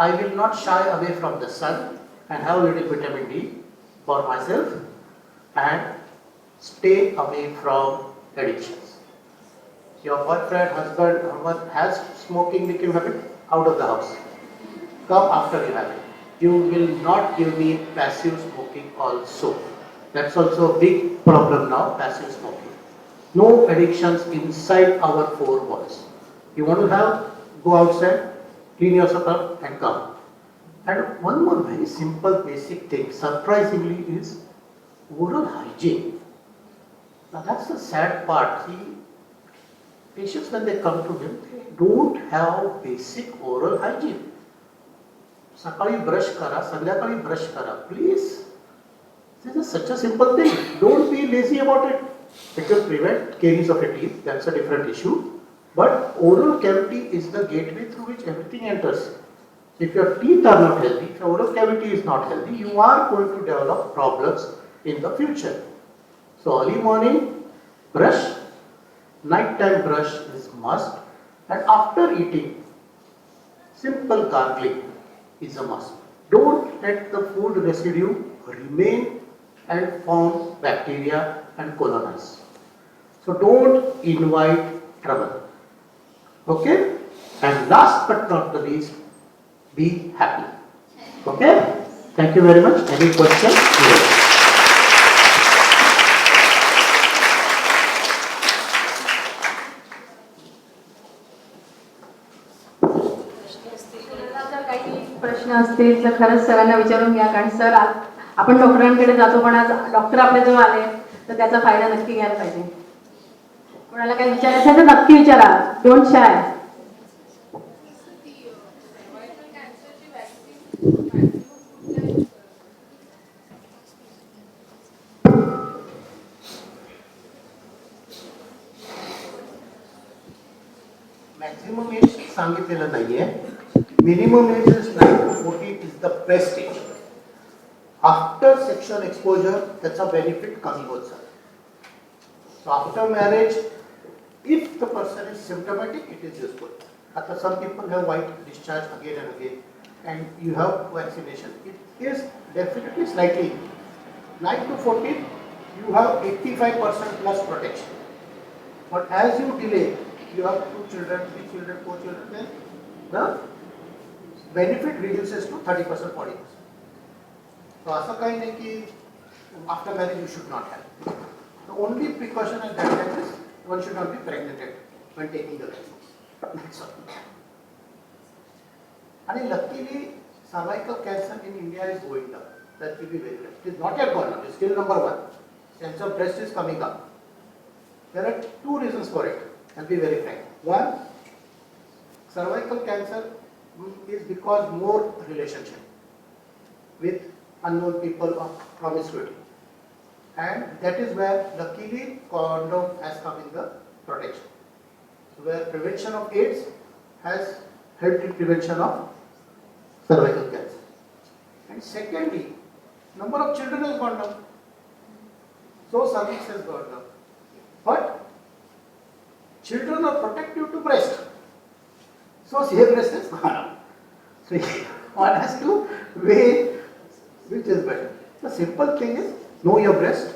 I will not shy away from the sun and have a little vitamin D for myself and stay away from addictions. Your boyfriend, husband, someone has smoking nicotine habit, out of the house. Come after you have it. You will not give me passive smoking also. That's also a big problem now, passive smoking. No addictions inside our four walls. You want to have, go outside, clean yourself up and come. And one more very simple basic thing, surprisingly, is oral hygiene. Now that's the sad part. See, patients when they come to him, they don't have basic oral hygiene. सकाळी brush करा, संध्याकाळी brush करा. Please, this is such a simple thing. Don't be lazy about it. It will prevent caries of your teeth. That's a different issue. But oral cavity is the gateway through which everything enters. If your teeth are not healthy, if your oral cavity is not healthy, you are going to develop problems in the future. So early morning brush, nighttime brush is must, and after eating, simple gargling is a must. Don't let the food residue remain and form bacteria and colonize. So don't invite trouble. Okay? And last but not the least, be happy. Okay? Thank you very much. Any questions? Yes. जर काही प्रश्न असतील तर खरंच सरांना विचारून घ्या, कारण सर आपण डॉक्टरांकडे जातो पण आज डॉक्टर आपल्याजवळ आले तर त्याचा फायदा नक्की घ्यायला पाहिजे. कोणाला काही विचारायचं तर नक्की विचारा, डोंट शाय. Maximum age सांगितलेलं नाहीये. Minimum age is 9 to 14 is the best age. After sexual exposure, त्याचा benefit कमी होत जातो. So after marriage, if the person is symptomatic, it is useful. After some people have white discharge again and again, and you have vaccination, it is definitely slightly. 9 to 14, you have 85% plus protection. But as you delay, you have 2 children, 3 children, 4 children, then the benefit reduces to 30%, 40%. So असं काही नाही की after marriage you should not have. The only precaution at that time is one should not be pregnant when taking the vaccine. That's all. And luckily, cervical cancer in India is going down. That will be very good. It is not yet gone up. It is still number 1. Cancer of breast is coming up. There are 2 reasons for it. I'll be very frank. One, cervical cancer is because more relationship with unknown people or promiscuity. And that is where luckily condom has come in the protection. So where prevention of AIDS has helped in prevention of cervical cancer. And secondly, number of children has gone down. So cervix has gone down. But children are protective to breast. So safe breast has gone up. So one has to weigh which is better. The simple thing is know your breast,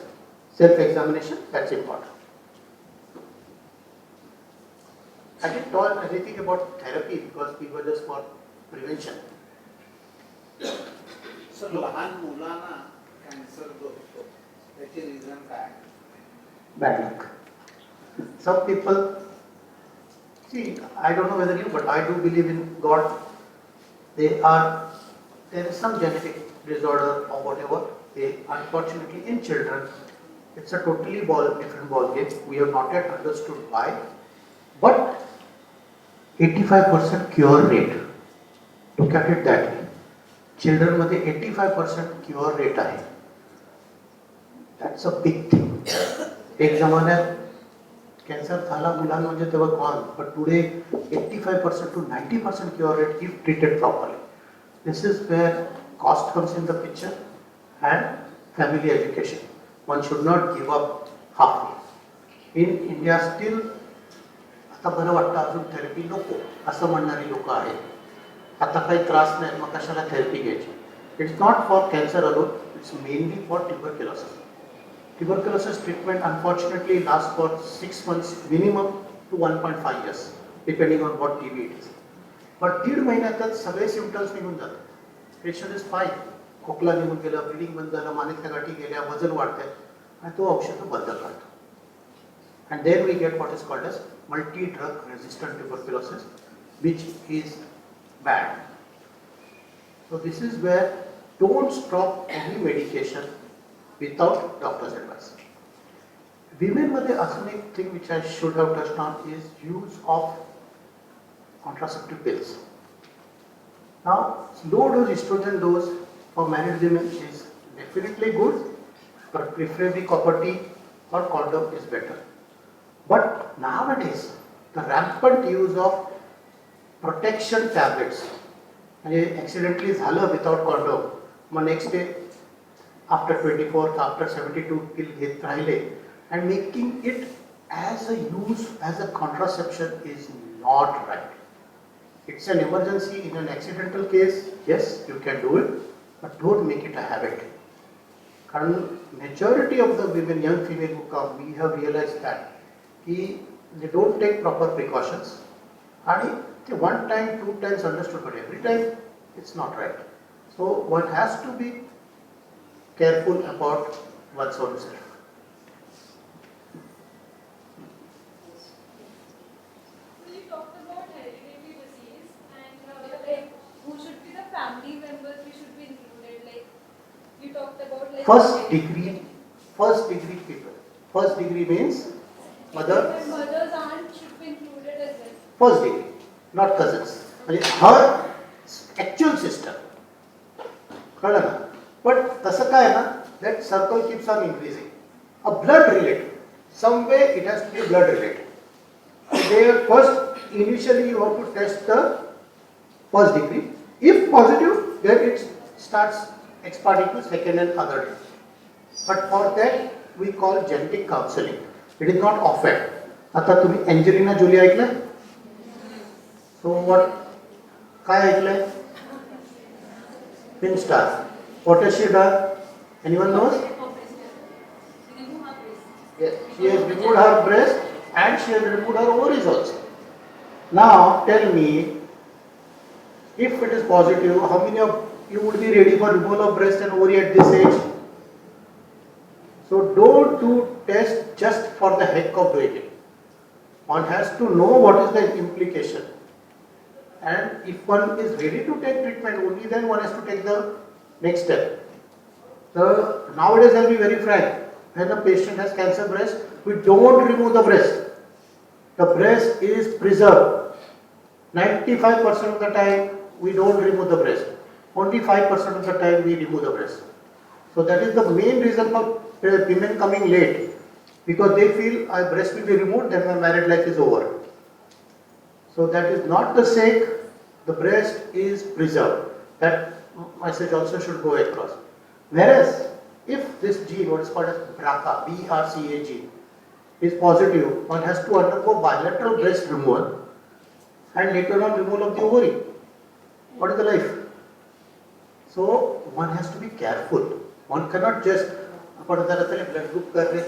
self-examination, that's important. I didn't talk anything about therapy because we were just for prevention. Sir लहान मुलांना cancer होतो त्याचे reason काय? Bad luck. Some people, see, I don't know whether you, but I do believe in God. There is some genetic disorder or whatever. Unfortunately, in children, it's a totally different ball game. We have not yet understood why. But 85% cure rate. Look at it that way. Children मध्ये 85% cure rate आहे. That's a big thing. एक जमान्यात cancer झाला मुलांमध्ये तेव्हा gone, but today 85% to 90% cure rate if treated properly. This is where cost comes in the picture and family education. One should not give up halfway. In India still आता बरं वाटतं अजून therapy नको असं म्हणणारी लोक आहेत. आता काही त्रास नाही मग कशाला थेरपी घ्यायची. It's not for cancer alone, it's mainly for tuberculosis. Tuberculosis treatment unfortunately lasts for 6 months minimum to 1.5 years depending on what TB it is. But 1.5 महिन्यातच सगळे सिम्पटम्स निघून जातात. Patient is fine. खोकला निघून गेला, ब्लिडिंग बंद झालं, मानेतल्या गाठी गेल्या, वजन वाढतंय आणि तो औषध बंद करतो. And then we get what is called as multi-drug resistant tuberculosis, which is bad. So this is where don't stop any medication without doctor's advice. Women मध्ये अजून एक thing which I should have touched on is use of contraceptive pills. Now, low dose estrogen dose for married women is definitely good, but preferably copper T or condom is better. But nowadays, the rampant use of protection tablets, म्हणजे accidentally झालं without condom, मग next day after 24th, after 72 pill घेत राहिले, and making it as a use, as a contraception is not right. It's an emergency in an accidental case, yes, you can do it, but don't make it a habit. कारण majority of the women, young female who come, we have realized that they don't take proper precautions, and they one time, two times understood, but every time it's not right. So one has to be careful about one's own self. So you talked about hereditary disease and like who should be the family members we should be included. Like you talked about like First degree people. First degree means mother. and mother's aunt should be included as well. First degree, not cousins. म्हणजे her actual sister. कळलं ना? But तसं काय ना, that circle keeps on increasing. A blood relative, some way it has to be blood related. There first, initially you have to test the first degree. If positive, then it starts expanding to second and other degree. But for that we call genetic counseling. It is not offered. आता तुम्ही Angelina Jolie ऐकलंय? So what? काय ऐकलंय? Film star. What has she done? Anyone knows? Yes, she has removed her breast and she has removed her ovaries also. Now tell me, if it is positive, how many of you would be ready for removal of breast and ovary at this age? So don't do test just for the heck of doing it. One has to know what is the implication. And if one is ready to take treatment, only then one has to take the next step. Nowadays, I'll be very frank, when a patient has cancer breast, we don't remove the breast. The breast is preserved. 95% of the time, we don't remove the breast. Only 5% of the time, we remove the breast. So that is the main reason for women coming late, because they feel our breast will be removed, then my married life is over. So that is not the sake, the breast is preserved. That message also should go across. Whereas, if this gene, what is called as BRCA, BRCA gene, is positive, one has to undergo bilateral breast removal and later on removal of the ovary. What is the life? So, one has to be careful. One cannot just, आपण जरा तरी blood group कर रहे,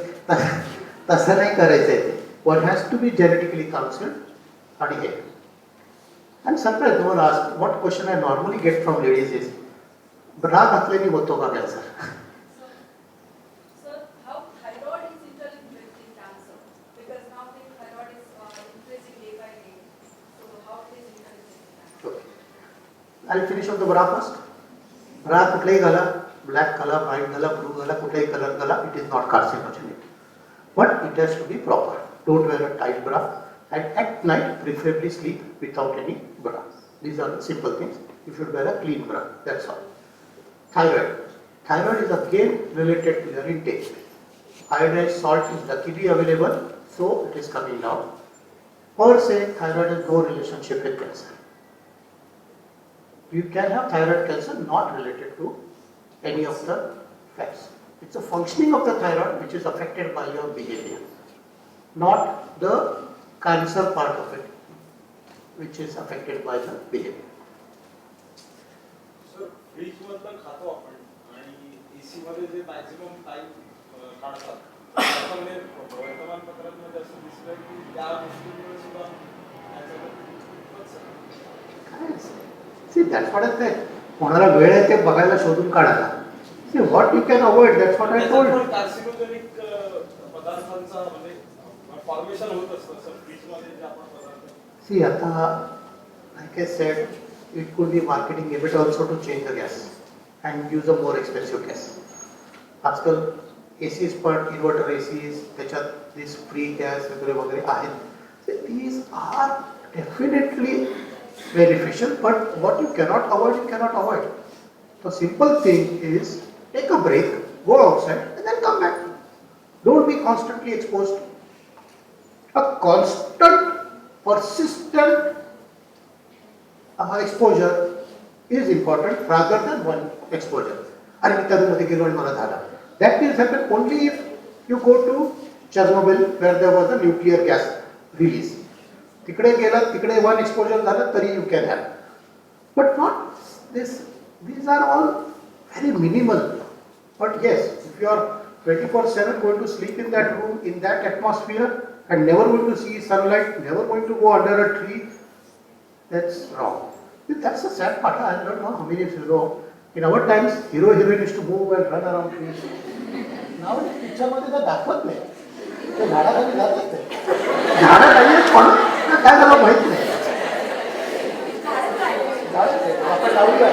तसं नाही करायचं आहे ते. One has to be genetically counseled आणि हे. And sometimes no one asks, what question I normally get from ladies is, bra घातल्याने होतो का cancer? So how thyroid is interlinked in cancer? Because now the thyroid is increasing day by day. So how it is interlinked in cancer? Okay. I'll finish off the bra first. Bra कुठलाही घाला, black घाला, white घाला, blue घाला, कुठलाही color घाला, it is not carcinogenic. But it has to be proper. Don't wear a tight bra. And at night, preferably sleep without any bra. These are the simple things. You should wear a clean bra. That's all. Thyroid. Thyroid is again related to your intake. Iodized salt is luckily available, so it is coming down. Per se, thyroid has no relationship with cancer. You can have thyroid cancer not related to any of the facts. It's a functioning of the thyroid which is affected by your behavior, not the cancer part of it, which is affected by the behavior. फ्रीजमधलं खातो आपण आणि AC मध्ये जे maximum time काढतात त्याचं म्हणजे वर्तमानपत्रांमध्ये असं दिसलं की त्या गोष्टींमुळे सुद्धा सी दॅट्स व्हॉट आय सेड. कोणाला वेळ आहे ते बघायला शोधून काढायला. See what you can avoid that's what I told. Carcinogenic पदार्थांचा म्हणजे फॉर्मेशन होत असतं सर फ्रीजमध्ये जे आपण पदार्थ. सी आता like I said, it could be marketing a bit also to change the gas and use a more expensive gas. आजकाल ACs पण इन्व्हर्टर ACs त्याच्यात दिस फ्री गॅस वगैरे वगैरे आहेत. These are definitely beneficial, but what you cannot avoid, you cannot avoid. The simple thing is take a break, go outside and then come back. Don't be constantly exposed. A constant, persistent exposure is important rather than one exposure. आणि मी त्यामध्ये गेलो आणि मला झाला. That will happen only if you go to Chernobyl where there was a nuclear gas release. तिकडे गेला तिकडे one exposure झालं तरी you can have. But not this. These are all very minimal. But yes, if you are 24/7 going to sleep in that room, in that atmosphere and never going to see sunlight, never going to go under a tree, that's wrong. That's the sad part. I don't know how many of you know. In our times, hero heroine used to move and run around trees. Now, picture मध्ये तर दाखवत नाही. ते झाडाखाली जातात ते. झाडाखाली पण काय झालं माहित नाही. आपण लावूया.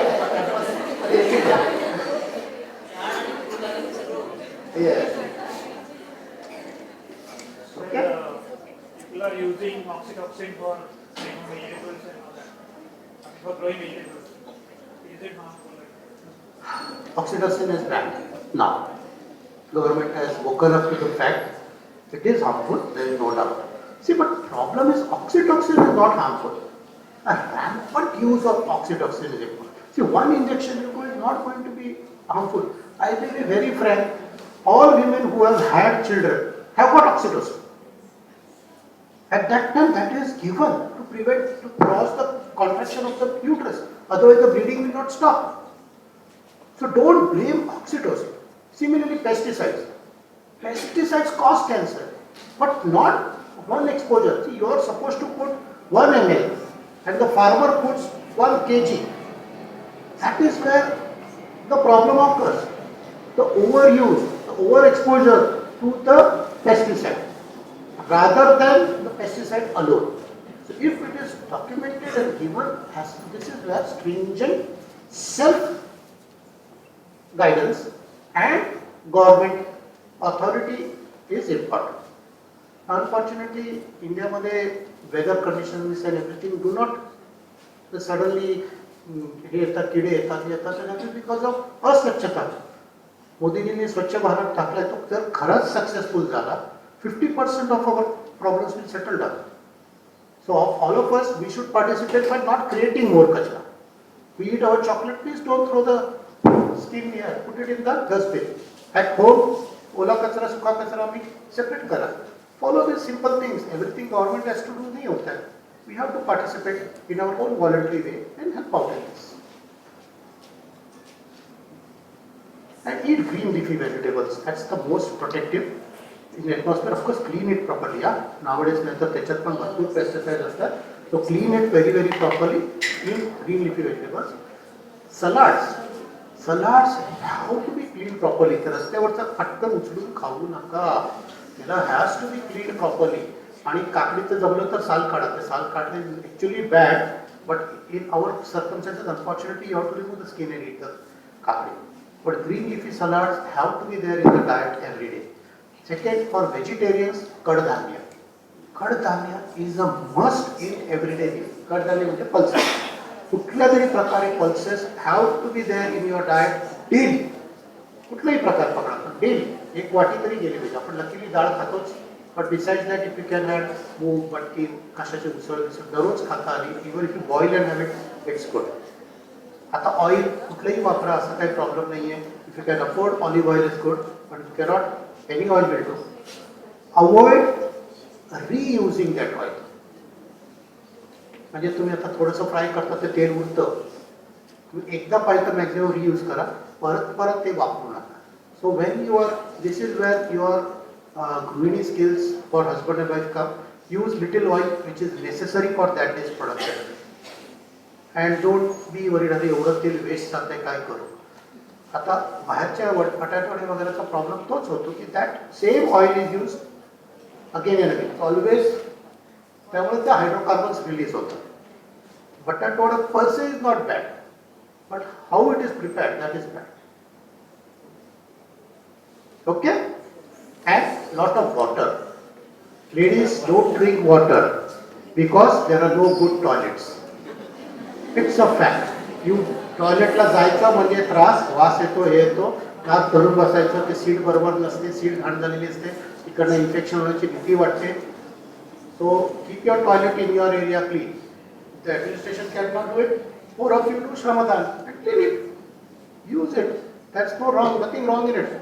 Yes. Okay. People are using oxytocin for vegetables and all that. For growing vegetables. Is it harmful? Oxytocin is banned now. Government has woken up to the fact it is harmful, there is no doubt. See, but problem is oxytocin is not harmful. A rampant use of oxytocin is important. See, one injection is not going to be harmful. I will be very frank. All women who have had children have got oxytocin. At that time, that is given to prevent, to cause the contraction of the uterus. Otherwise, the bleeding will not stop. So don't blame oxytocin. Similarly, pesticides. Pesticides cause cancer, but not one exposure. See, you are supposed to put 1 ml and the farmer puts 1 kg. That is where the problem occurs. The overuse, the overexposure to the pesticide rather than the pesticide alone. So if it is documented and given as this is where stringent self guidance and government authority is important. Unfortunately, India मध्ये weather conditions and everything do not suddenly हे येतात किडे येतात येतात because of अस्वच्छता. मोदीजींनी स्वच्छ भारत टाकलाय तो जर खरंच सक्सेसफुल झाला 50% of our problems will settle down. So all of us, we should participate by not creating more kachra. We eat our chocolate, please don't throw the skin here, put it in the dustbin. At home, ola kachra, sukha kachra, we separate kara. Follow these simple things. Everything government has to do nahi hota hai. We have to participate in our own voluntary way and help out in this. And eat green leafy vegetables. That's the most protective in the atmosphere. Of course, clean it properly. Yeah? Nowadays, त्याच्यात पण भरपूर pesticides असतात. So clean it very, very properly. Clean green leafy vegetables. Salads. Salads have to be cleaned properly. तर रस्त्यावरचा पटकन उचलून खाऊ नका. त्याला has to be cleaned properly. आणि काकडीचं जमलं तर साल काढा. ते साल काढणे is actually bad, but in our circumstances, unfortunately, you have to remove the skin and eat the kakadi. But green leafy salads have to be there in the diet every day. Second, for vegetarians, kadadanya. Kadadanya is a must in everyday life. Kadadanya म्हणजे pulses. कुठल्या तरी प्रकारे pulses have to be there in your diet daily. कुठलाही प्रकार पकडा पण daily. एक वाटी तरी गेली पाहिजे. आपण लकीली डाळ खातोच. But besides that, if you can add मूग, मटकी, कशाची उसळ दररोज खाता आली, even if you boil and have it, it's good. आता ऑइल कुठलंही वापरा असं काही प्रॉब्लेम नाहीये. If you can afford olive oil is good, but if you cannot, any oil will do. Avoid reusing that oil. म्हणजे तुम्ही आता थोडंसं फ्राय करता ते तेल उरतं. एकदा पाहिजे तर मॅक्झिमम रियूज करा, परत ते वापरू नका. So when you are, this is where your गृहिणी skills for husband and wife come. Use little oil which is necessary for that day's production. And don't be worried, अरे एवढं तेल वेस्ट जातंय काय करू. आता बाहेरच्या बटाटवडे वगैरेचा प्रॉब्लेम तोच होतो की that same oil is use again and again always, त्यामुळे ते हायड्रोकार्बन्स रिलीज होतात. Batata vada per se is not bad, but how it is prepared, that is bad. Okay? And lot of water. Ladies, don't drink water because there are no good toilets. It's a fact. You टॉयलेटला जायचं म्हणजे त्रास, वास येतो, हे येतो, नाक धरून बसायचं, ते सीट बरोबर नसते, सीट घाण झालेली असते, तिकडनं इन्फेक्शन होण्याची भीती वाटते. So keep your toilet in your area clean. The administration cannot do it. 4 of you do Shramadhan and clean it. Use it. That's no wrong, nothing wrong in it.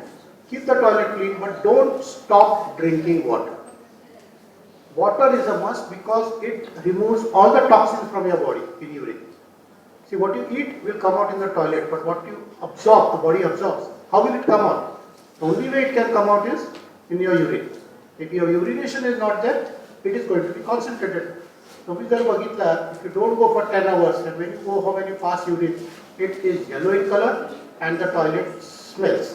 Keep the toilet clean, but don't stop drinking water. Water is a must because it removes all the toxins from your body in urine. See, what you eat will come out in the toilet, but what you absorb, the body absorbs. How will it come out? The only way it can come out is in your urine. If your urination is not there, it is going to be concentrated. तुम्ही जर बघितला, if you don't go for 10 hours and when you go home and you pass urine, it is yellow in color and the toilet smells.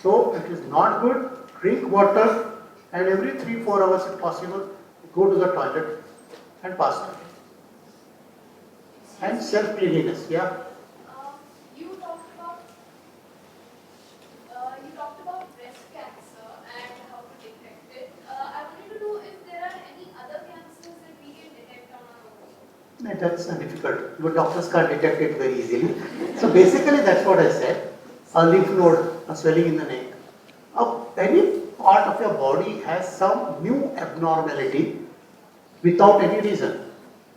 So it is not good. Drink water and every 3-4 hours if possible, go to the toilet and pass out. And self-cleanliness, yeah. You talked about breast cancer and how to detect it. I wanted to know if there are any other cancers that we can detect on our own. No, that's difficult. Your doctors can't detect it very easily. So basically that's what I said. A lymph node, a swelling in the neck. Any part of your body has some new abnormality without any reason.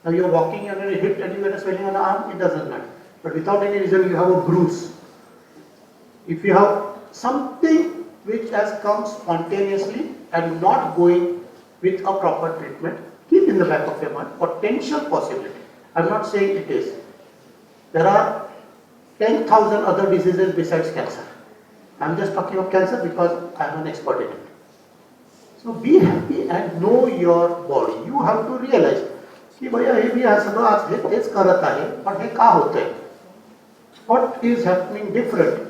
Now you're walking and you hit and you get a swelling on the arm, it doesn't matter. But without any reason you have a bruise. If you have something which has come spontaneously and not going with a proper treatment, keep in the back of your mind potential possibility. I'm not saying it is. There are 10,000 other diseases besides cancer. I'm just talking of cancer because I'm an expert in it. So be happy and know your body. You have to realize की भैया हे मी हा सगळं आज हे तेच करत आहे, पण हे का होतंय? What is happening different?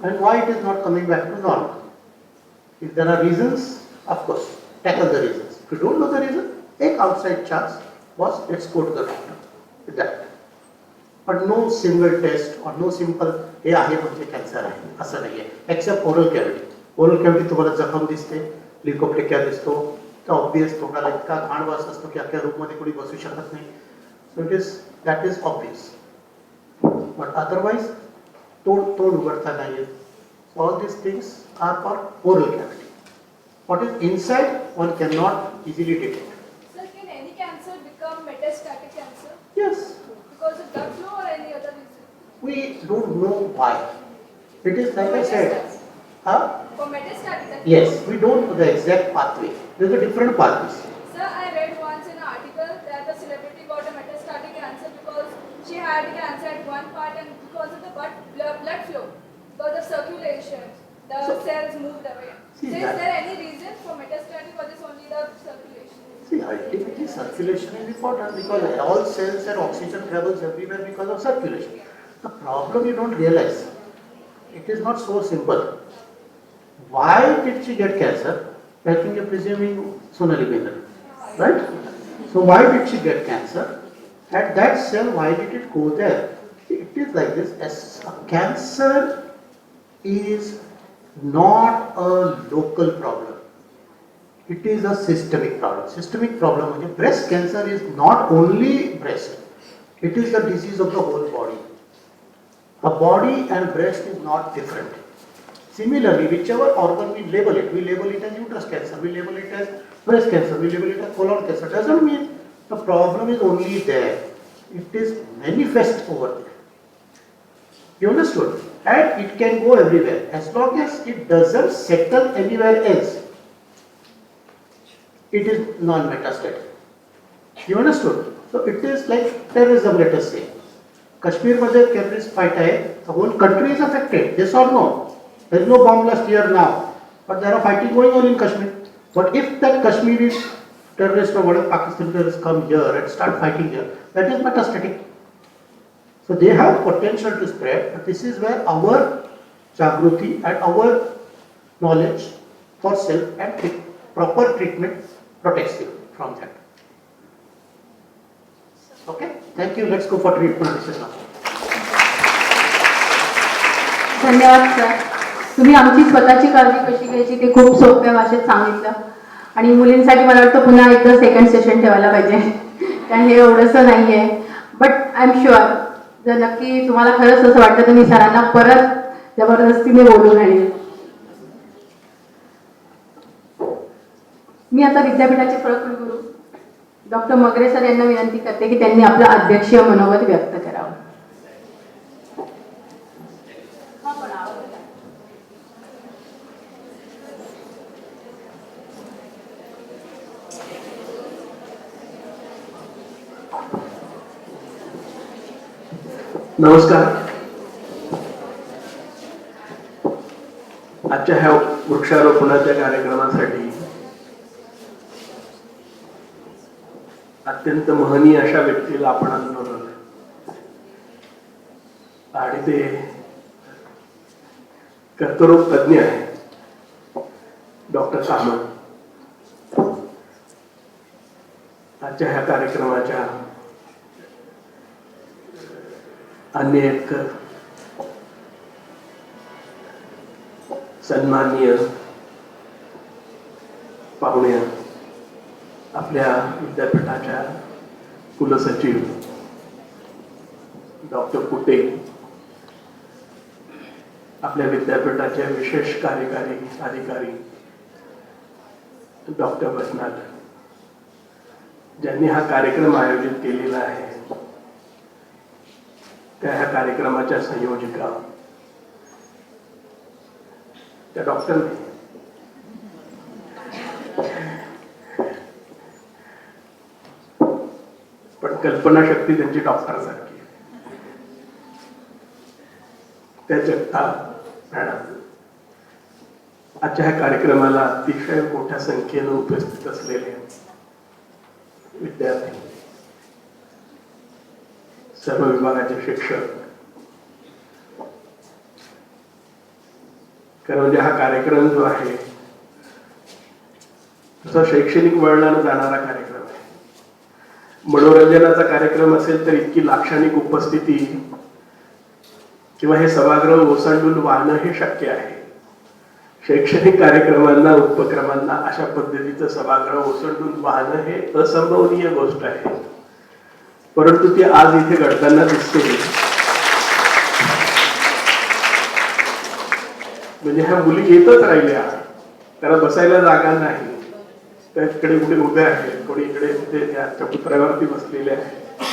And why it is not coming back to normal? If there are reasons, of course, tackle the reasons. If you don't know the reason, take outside chance. Boss, let's go to the doctor with that. But no single test or no simple हे आहे म्हणजे cancer आहे असं नाहीये. Except oral cavity. Oral cavity तुम्हाला जखम दिसते, लिकोप्लेकिया दिसतो, तर ऑब्वियस तोंडाला इतका घाण वास असतो की अख्ख्या रूममध्ये कोणी बसू शकत नाही. So it is that is obvious. But otherwise तोंड उघडता नाही येत. All this things are for oral cavity. What is inside one can not easily detect. Sir, can any cancer become metastatic cancer? Yes. Because of blood flow or any other reason? We don't know why. It is like I said. Huh? For metastatic? Yes, we don't know the exact pathway. There's a different pathways. Sir, I read once in an article that a celebrity got a metastatic cancer because she had cancer at one part and because of the blood flow, because of circulation, the cells moved away. So is there any reason for metastatic or is only the circulation? See, ultimately circulation is important because all cells and oxygen travels everywhere because of circulation. The problem you don't realize. It is not so simple. Why did she get cancer? I think you're presuming Sonali Bindra, right? So why did she get cancer? At that cell, why did it go there? It is like this. As cancer is not a local problem. It is a systemic problem. Systemic problem. Breast cancer is not only breast. It is the disease of the whole body. The body and breast is not different. Similarly, whichever organ we label it as uterus cancer, we label it as breast cancer, we label it as colon cancer. Doesn't mean the problem is only there. It is manifest over there. You understood? And it can go everywhere as long as it doesn't settle anywhere else. It is non-metastatic. You understood? So it is like terrorism, let us say. Kashmir मध्ये terrorist fight आहे, the whole country is affected, yes or no? There is no bomb blast here now, but there are fighting going on in Kashmir. But if that Kashmiri terrorist or whatever Pakistani terrorists come here and start fighting here, that is metastatic. So they have potential to spread, but this is where our Jagruti and our knowledge for self and proper treatment protects you from that. Okay, thank you. Let's go for treatment analysis now. धन्यवाद sir. तुम्ही आमची स्वतःची काळजी कशी घ्यायची ते खूप सोप्या भाषेत सांगितलं. आणि मुलींसाठी मला वाटतं पुन्हा एकदा सेकंड सेशन ठेवायला पाहिजे, कारण हे एवढंसं नाही आहे. बट आय एम शुअर जर नक्की तुम्हाला खरंच असं वाटतं तर मी सरांना परत जबरदस्तीने बोलून आणेल. मी आता विद्यापीठाचे प्रकुलगुरू डॉक्टर मगरे सर यांना विनंती करते की त्यांनी आपलं अध्यक्षीय मनोगत व्यक्त करावं. नमस्कार. आजच्या ह्या वृक्षारोपणाच्या कार्यक्रमासाठी अत्यंत महनीय अशा व्यक्तीला आपण बोलवलं आणि ते कर्करोग तज्ञ आहे डॉक्टर कामत. आजच्या ह्या कार्यक्रमाच्या अन्य एक सन्माननीय पाहुणे आपल्या विद्यापीठाच्या कुलसचिव डॉक्टर कुटे, आपल्या विद्यापीठाचे विशेष कार्यकारी अधिकारी डॉक्टर बसनाट, ज्यांनी हा कार्यक्रम आयोजित केलेला आहे, त्या ह्या कार्यक्रमाच्या संयोजिका त्या डॉक्टर पण कल्पनाशक्ती त्यांची डॉक्टर सारखी. त्या जगताप मॅडम आजच्या ह्या कार्यक्रमाला अतिशय मोठ्या संख्येनं उपस्थित असलेले विद्यार्थी, सर्व विभागाचे शिक्षक, कारण म्हणजे हा कार्यक्रम जो आहे तसा शैक्षणिक वळणानं जाणारा कार्यक्रम आहे. मनोरंजनाचा कार्यक्रम असेल तर इतकी लाक्षणिक उपस्थिती किंवा हे सभागृह ओसंडून वाहणं हे शक्य आहे. शैक्षणिक कार्यक्रमांना, उपक्रमांना अशा पद्धतीचं सभागृह ओसंडून वाहणं हे असंभवनीय गोष्ट आहे. परंतु ती आज इथे घडताना दिसते. म्हणजे ह्या मुली येतच राहिल्या, त्याला बसायला जागा नाही, त्याकडे कुठे उभे आहेत, कोणी इकडे तिथे त्या चबुतऱ्यावरती बसलेले आहेत.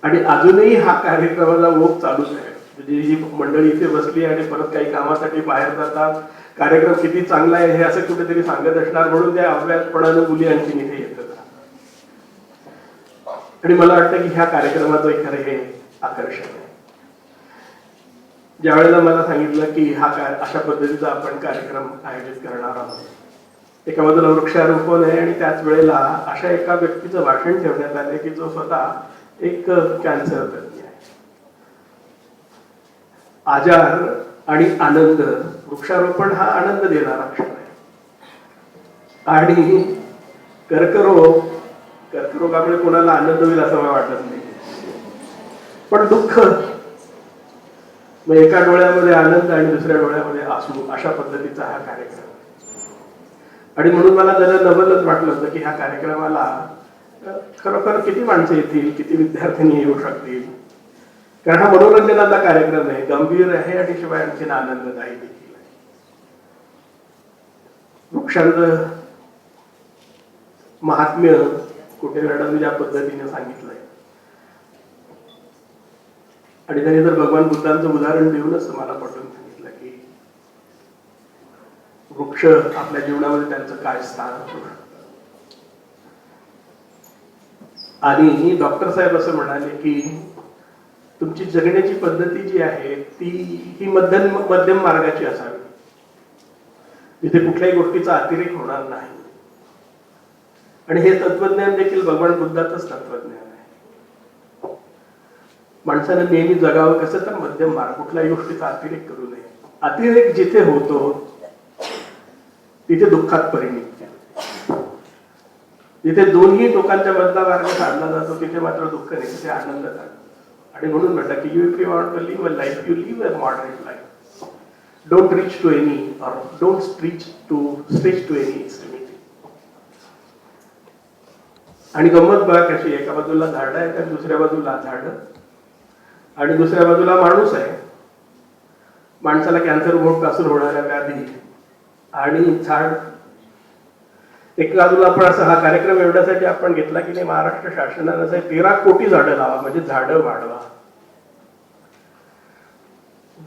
आणि अजूनही हा कार्यक्रमाचा ओघ चालूच आहे. म्हणजे ही मंडळी इथे बसली आणि परत काही कामासाठी बाहेर जातात. कार्यक्रम किती चांगला आहे हे असं कुठेतरी सांगत असणार, म्हणून त्या अभ्यासपणानं मुली आणखी इथे येतात. आणि मला वाटतं की ह्या कार्यक्रमाचं खरं हे आकर्षण आहे. ज्या वेळेला मला सांगितलं की हा अशा पद्धतीचा आपण कार्यक्रम आयोजित करणार आहोत, एका बाजूला वृक्षारोपण आहे आणि त्याच वेळेला अशा एका व्यक्तीचं भाषण ठेवण्यात आले की जो स्वतः एक कॅन्सर तज्ञ आहे. आजार आणि आनंद, वृक्षारोपण हा आनंद देणारा क्षण आहे. आणि कर्करोगामुळे कोणाला आनंद होईल असं मला वाटत नाही, पण दुःख, मग एका डोळ्यामध्ये आनंद आणि दुसऱ्या डोळ्यामध्ये आसू, अशा पद्धतीचा हा कार्यक्रम. आणि म्हणून मला जरा नवलच वाटलं होतं की ह्या कार्यक्रमाला खरोखर किती माणसं येतील, किती विद्यार्थ्यांनी येऊ शकतील, कारण हा मनोरंजनाचा कार्यक्रम आहे, गंभीर आहे आणि शिवाय आणखीन आनंददायी देखील आहे. वृक्षांचं महात्म्य कुठे मॅडम ज्या पद्धतीने सांगितलंय, आणि त्यांनी जर भगवान बुद्धांचं उदाहरण देऊनच मला पटवून सांगितलं की वृक्ष आपल्या जीवनामध्ये त्यांचं काय स्थान असू शकतं. आणि डॉक्टर साहेब असं म्हणाले की तुमची जगण्याची पद्धती जी आहे ती ही मध्यम मार्गाची असावी, जिथे कुठल्याही गोष्टीचा अतिरेक होणार नाही. आणि हे तत्वज्ञान देखील भगवान बुद्धाचंच तत्वज्ञान आहे. माणसानं नेहमी जगावं कसं तर मध्यम मार्ग, कुठल्याही गोष्टीचा अतिरेक करू नये. अतिरेक जिथे होतो तिथे दुःखात परिणिती. जिथे दोन्ही लोकांच्या मधला मार्ग साधला जातो तिथे मात्र दुःख नाही, तिथे आनंद जातो. आणि म्हणून म्हटलं की you if you want to live a life, you live a moderate life. Don't reach to any or don't stretch to any extremity. आणि गंमत बघा कशी, एका बाजूला झाड आहे तर दुसऱ्या बाजूला झाड आणि दुसऱ्या बाजूला माणूस आहे. माणसाला कॅन्सर पासून होणाऱ्या व्याधी आणि झाड. एक बाजूला आपण असं हा कार्यक्रम एवढ्यासाठी आपण घेतला की नाही, महाराष्ट्र शासनानं 13 कोटी झाडं लावा, म्हणजे झाडं वाढवा.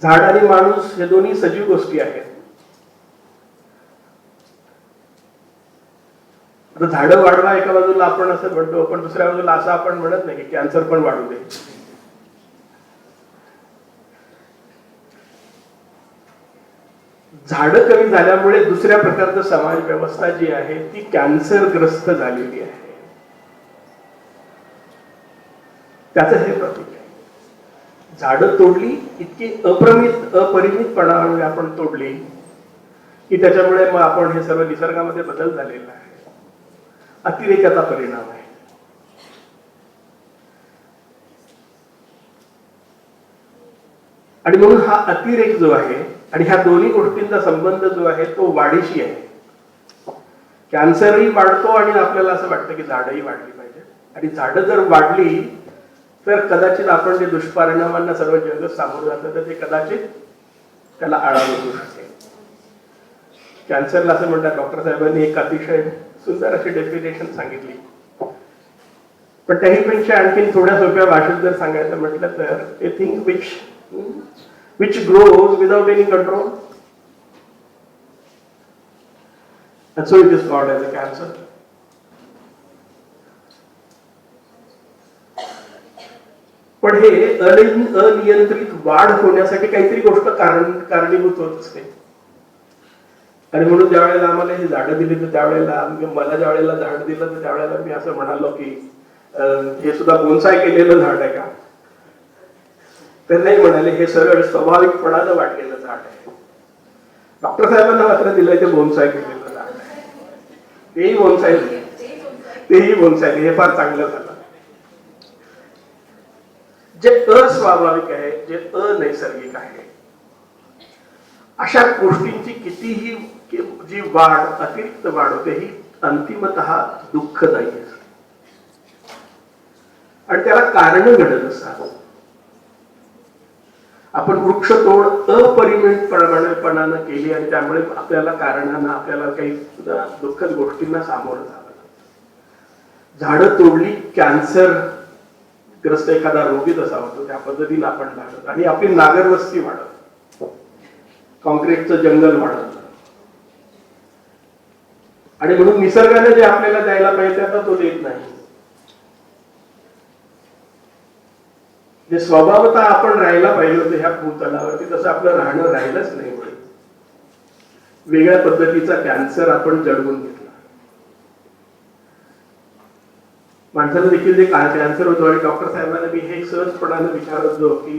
झाड आणि माणूस हे दोन्ही सजीव गोष्टी आहेत. आता झाडं वाढवा एका बाजूला आपण असं म्हणतो, पण दुसऱ्या बाजूला असं आपण म्हणत नाही की कॅन्सर पण वाढू दे. झाडं कमी झाल्यामुळे दुसऱ्या प्रकारचं समाज व्यवस्था जी आहे ती कॅन्सरग्रस्त झालेली आहे. त्याचं हे प्रतीक आहे. झाडं तोडली, इतकी अपरिमितपणामुळे आपण तोडली की त्याच्यामुळे मग आपण हे सर्व निसर्गामध्ये बदल झालेला आहे. अतिरेकाचा परिणाम आहे. आणि म्हणून हा अतिरेक जो आहे आणि ह्या दोन्ही गोष्टींचा संबंध जो आहे तो वाढीशी आहे. कॅन्सरही वाढतो आणि आपल्याला असं वाटतं की झाडंही वाढली पाहिजे. आणि झाडं जर वाढली तर कदाचित आपण जे दुष्परिणामांना सर्व जग सामोरं जातं तर ते कदाचित त्याला आळा बसू शकेल. कॅन्सरला असं म्हणतात, डॉक्टर साहेबांनी एक अतिशय सुंदर अशी डेफिनेशन सांगितली, पण त्याहीपेक्षा आणखी थोड्या सोप्या भाषेत जर सांगायचं म्हटलं तर a thing which grows without any control, and so it is called as a cancer. पण हे अनियंत्रित वाढ होण्यासाठी काहीतरी गोष्ट कारणीभूत होत असते. आणि म्हणून ज्या वेळेला आम्हाला ही झाडं दिली तर त्यावेळेला मला ज्या वेळेला झाड दिलं तर त्यावेळेला मी असं म्हणालो की हे सुद्धा बोनसाय केलेलं झाड आहे का? तर नाही म्हणाले, हे सरळ स्वाभाविकपणानं वाढलेलं झाड आहे. डॉक्टर साहेबांना मात्र दिलंय ते बोनसाय केलेलं झाड आहे. तेही बोनसाय, हे फार चांगलं झालं. जे अस्वाभाविक आहे, जे अनैसर्गिक आहे, अशा गोष्टींची कितीही जी वाढ, अतिरिक्त वाढ होते ही अंतिमतः दुःखदायी असते आणि त्याला कारण घडत असतात. आपण वृक्षतोड अपरिमितपणानं केली आणि त्यामुळे आपल्याला कारणांना, आपल्याला काही दुःखद गोष्टींना सामोरं जावं. झाडं तोडली, कॅन्सर ग्रस्त एखादा रोगी जसा होतो त्या पद्धतीने आपण झाडं, आणि आपली नागरवस्ती वाढत, कॉन्क्रीटचं जंगल वाढत. आणि म्हणून निसर्गाने जे आपल्याला द्यायला पाहिजे आता तो देत नाही. जे स्वभावतः आपण राहायला पाहिजे होते ह्या भूतलावरती तसं आपलं राहणं राहिलंच नाही. वेगळ्या पद्धतीचा कॅन्सर आपण जडवून घेतला. माणसाला देखील जे कॅन्सर होतो, आणि डॉक्टर साहेबांना मी हे सहजपणानं विचारत होतो की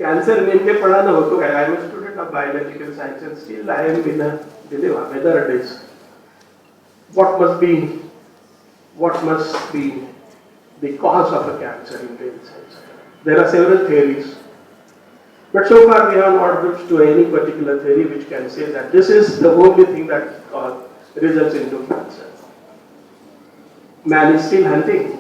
कॅन्सर नेमकेपणानं होतो काय. I am a student of biological science and still I am in a dilemma whether it is what must be the cause of a cancer in brain cells. There are several theories, but so far we have not reached to any particular theory which can say that this is the only thing that results into cancer. Man is still hunting.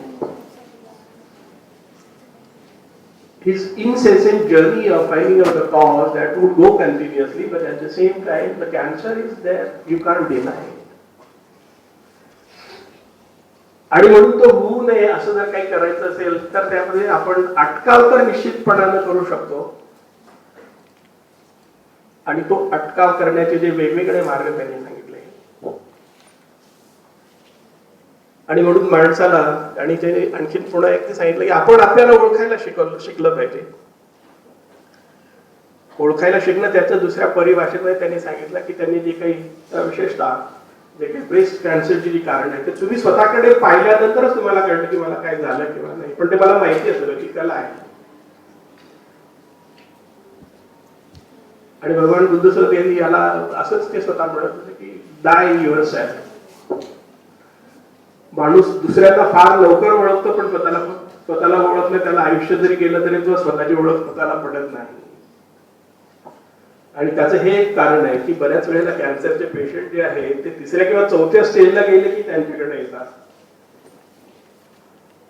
His incessant journey of finding out the cause that would go continuously, but at the same time the cancer is there, you can't deny it. आणि म्हणून तो होऊ नये असं जर काही करायचं असेल तर त्यामध्ये आपण अटकाव तर निश्चितपणानं करू शकतो. आणि तो अटकाव करण्याचे जे वेगवेगळे मार्ग त्यांनी सांगितले, आणि म्हणून माणसाला, आणि ते आणखीन पुन्हा एक ते सांगितलं की आपण आपल्याला ओळखायला शिकलं पाहिजे. ओळखायला शिकणं त्याच्या दुसऱ्या परिभाषेमध्ये त्यांनी सांगितलं की त्यांनी जे काही विशेषतः जे काही ब्रेस्ट कॅन्सरची जी कारण आहे ते तुम्ही स्वतःकडे पाहिल्यानंतरच तुम्हाला कळलं की मला काय झालं किंवा नाही, पण ते मला माहिती असतं की त्याला आहे. आणि भगवान बुद्ध सर यांनी याला असंच ते स्वतः म्हणत होते की डाय युअर सेल्फ. माणूस दुसऱ्यांना फार लवकर ओळखतो, पण स्वतःला ओळखलं त्याला आयुष्य जरी गेलं तरी तो स्वतःची ओळख स्वतःला पडत नाही. आणि त्याचं हे एक कारण आहे की बऱ्याच वेळेला कॅन्सरचे पेशंट जे आहेत ते तिसऱ्या किंवा चौथ्या स्टेजला गेले की त्यांच्याकडे येतात.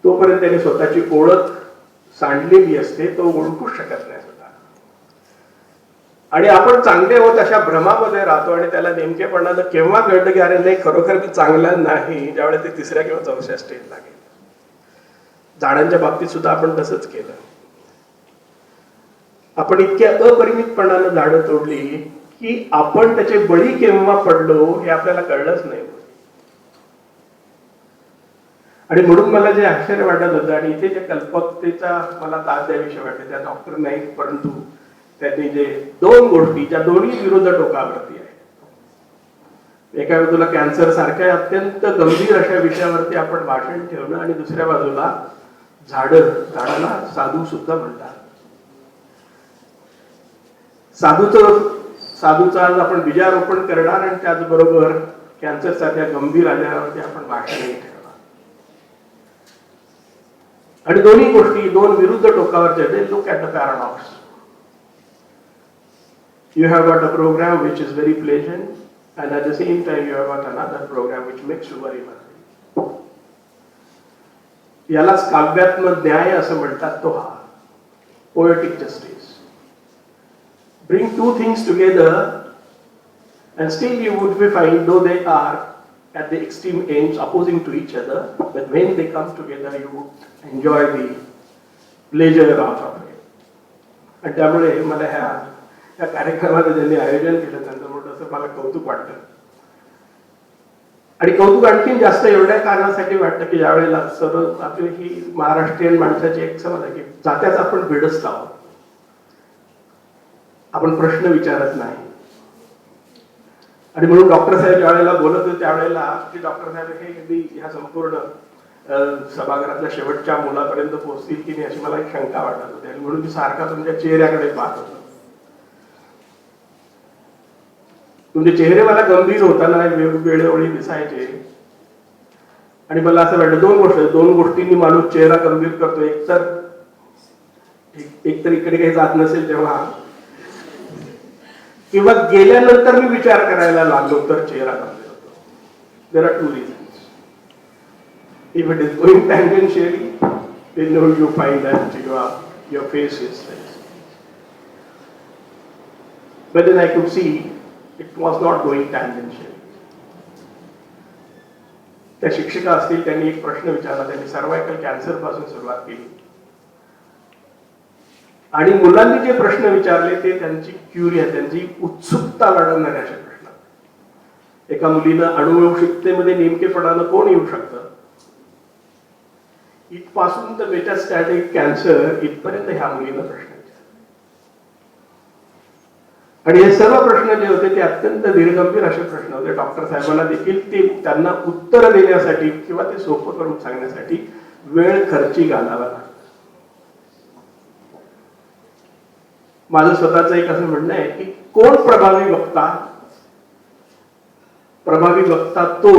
तोपर्यंत त्यांनी स्वतःची ओळख सांडलेली असते, तो ओळखू शकत नाही स्वतः. आणि आपण चांगले आहोत अशा भ्रमामध्ये राहतो आणि त्याला नेमकेपणानं केव्हा कळतं की अरे नाही खरोखर मी चांगला नाही, ज्यावेळेस ते तिसऱ्या किंवा चौथ्या स्टेजला गेले. झाडांच्या बाबतीत सुद्धा आपण तसंच केलं. आपण इतक्या अपरिमितपणानं झाडं तोडली की आपण त्याचे बळी केव्हा पडलो हे आपल्याला कळलंच नाही. आणि म्हणून मला जे आश्चर्य वाटत होतं आणि इथे जे कल्पकतेचा मला दाद द्याविषयी वाटते त्या डॉक्टर नाईक, परंतु त्यांनी जे दोन गोष्टी ज्या दोन्ही विरुद्ध टोकावरती आहेत. एका बाजूला कॅन्सर सारख्या अत्यंत गंभीर अशा विषयावरती आपण भाषण ठेवणं आणि दुसऱ्या बाजूला झाडाला साधू सुद्धा म्हणतात. साधूचं आज आपण बीजारोपण करणार आणि त्याचबरोबर कॅन्सर सारख्या गंभीर आजारावरती आपण भाषणही ठेवणार. आणि दोन्ही गोष्टी दोन विरुद्ध टोकावरच्या आहेत. Look at the paradox. You have got a program which is very pleasant, and at the same time you have got another program which makes you very miserable. यालाच काव्यात्मक न्याय असं म्हणतात. तो हा poetic justice. Bring two things together and still you would be fine, though they are at the extreme ends opposing to each other, but when they come together you would enjoy the pleasure out of it. आणि त्यामुळे मला ह्या कार्यक्रमाचं ज्यांनी आयोजन केलं त्यांचं मोठं असं मला कौतुक वाटतं. आणि कौतुक आणखीन जास्त एवढ्या कारणासाठी वाटतं की ज्यावेळेला सर्व आपली ही महाराष्ट्रीयन माणसाची एक समज आहे की जात्याच आपण भिडस्त आहोत. आपण प्रश्न विचारत नाही. आणि म्हणून डॉक्टर साहेब ज्या वेळेला बोलत होते त्यावेळेला की डॉक्टर साहेब हे अगदी ह्या संपूर्ण सभागृहातल्या शेवटच्या मुलापर्यंत पोहोचतील की नाही अशी मला एक शंका वाटत होती. आणि म्हणून मी सारखा तुमच्या चेहऱ्याकडे पाहत होतो. तुमचे चेहरे मला गंभीर होताना वेळोवेळी दिसायचे. आणि मला असं वाटलं दोन गोष्टींनी माणूस चेहरा गंभीर करतो. एकतर इकडे काही जात नसेल तेव्हा, किंवा गेल्यानंतर मी विचार करायला लागलो तर चेहरा गंभीर होतो. There are two reasons. If it is going tangentially then you find that your face is tense. But then I could see it was not going tangentially. त्या शिक्षिका असतील त्यांनी एक प्रश्न विचारला. त्यांनी सर्वायकल कॅन्सर पासून सुरुवात केली आणि मुलांनी जे प्रश्न विचारले ते त्यांची त्यांची उत्सुकता वाढवणारे असे प्रश्न. एका मुलीनं अणुवंशिकतेमध्ये नेमकेपणानं कोण येऊ शकतं इथपासून तर मेटास्टॅटिक कॅन्सर इथपर्यंत ह्या मुलीनं प्रश्न विचारले. आणि हे सर्व प्रश्न जे होते ते अत्यंत दीर्घगंभीर असे प्रश्न होते. डॉक्टर साहेबांना देखील ते त्यांना उत्तर देण्यासाठी किंवा ते सोपं करून सांगण्यासाठी वेळ खर्ची घालावा लागला. माझं स्वतःचं एक असं म्हणणं आहे की कोण प्रभावी वक्ता तो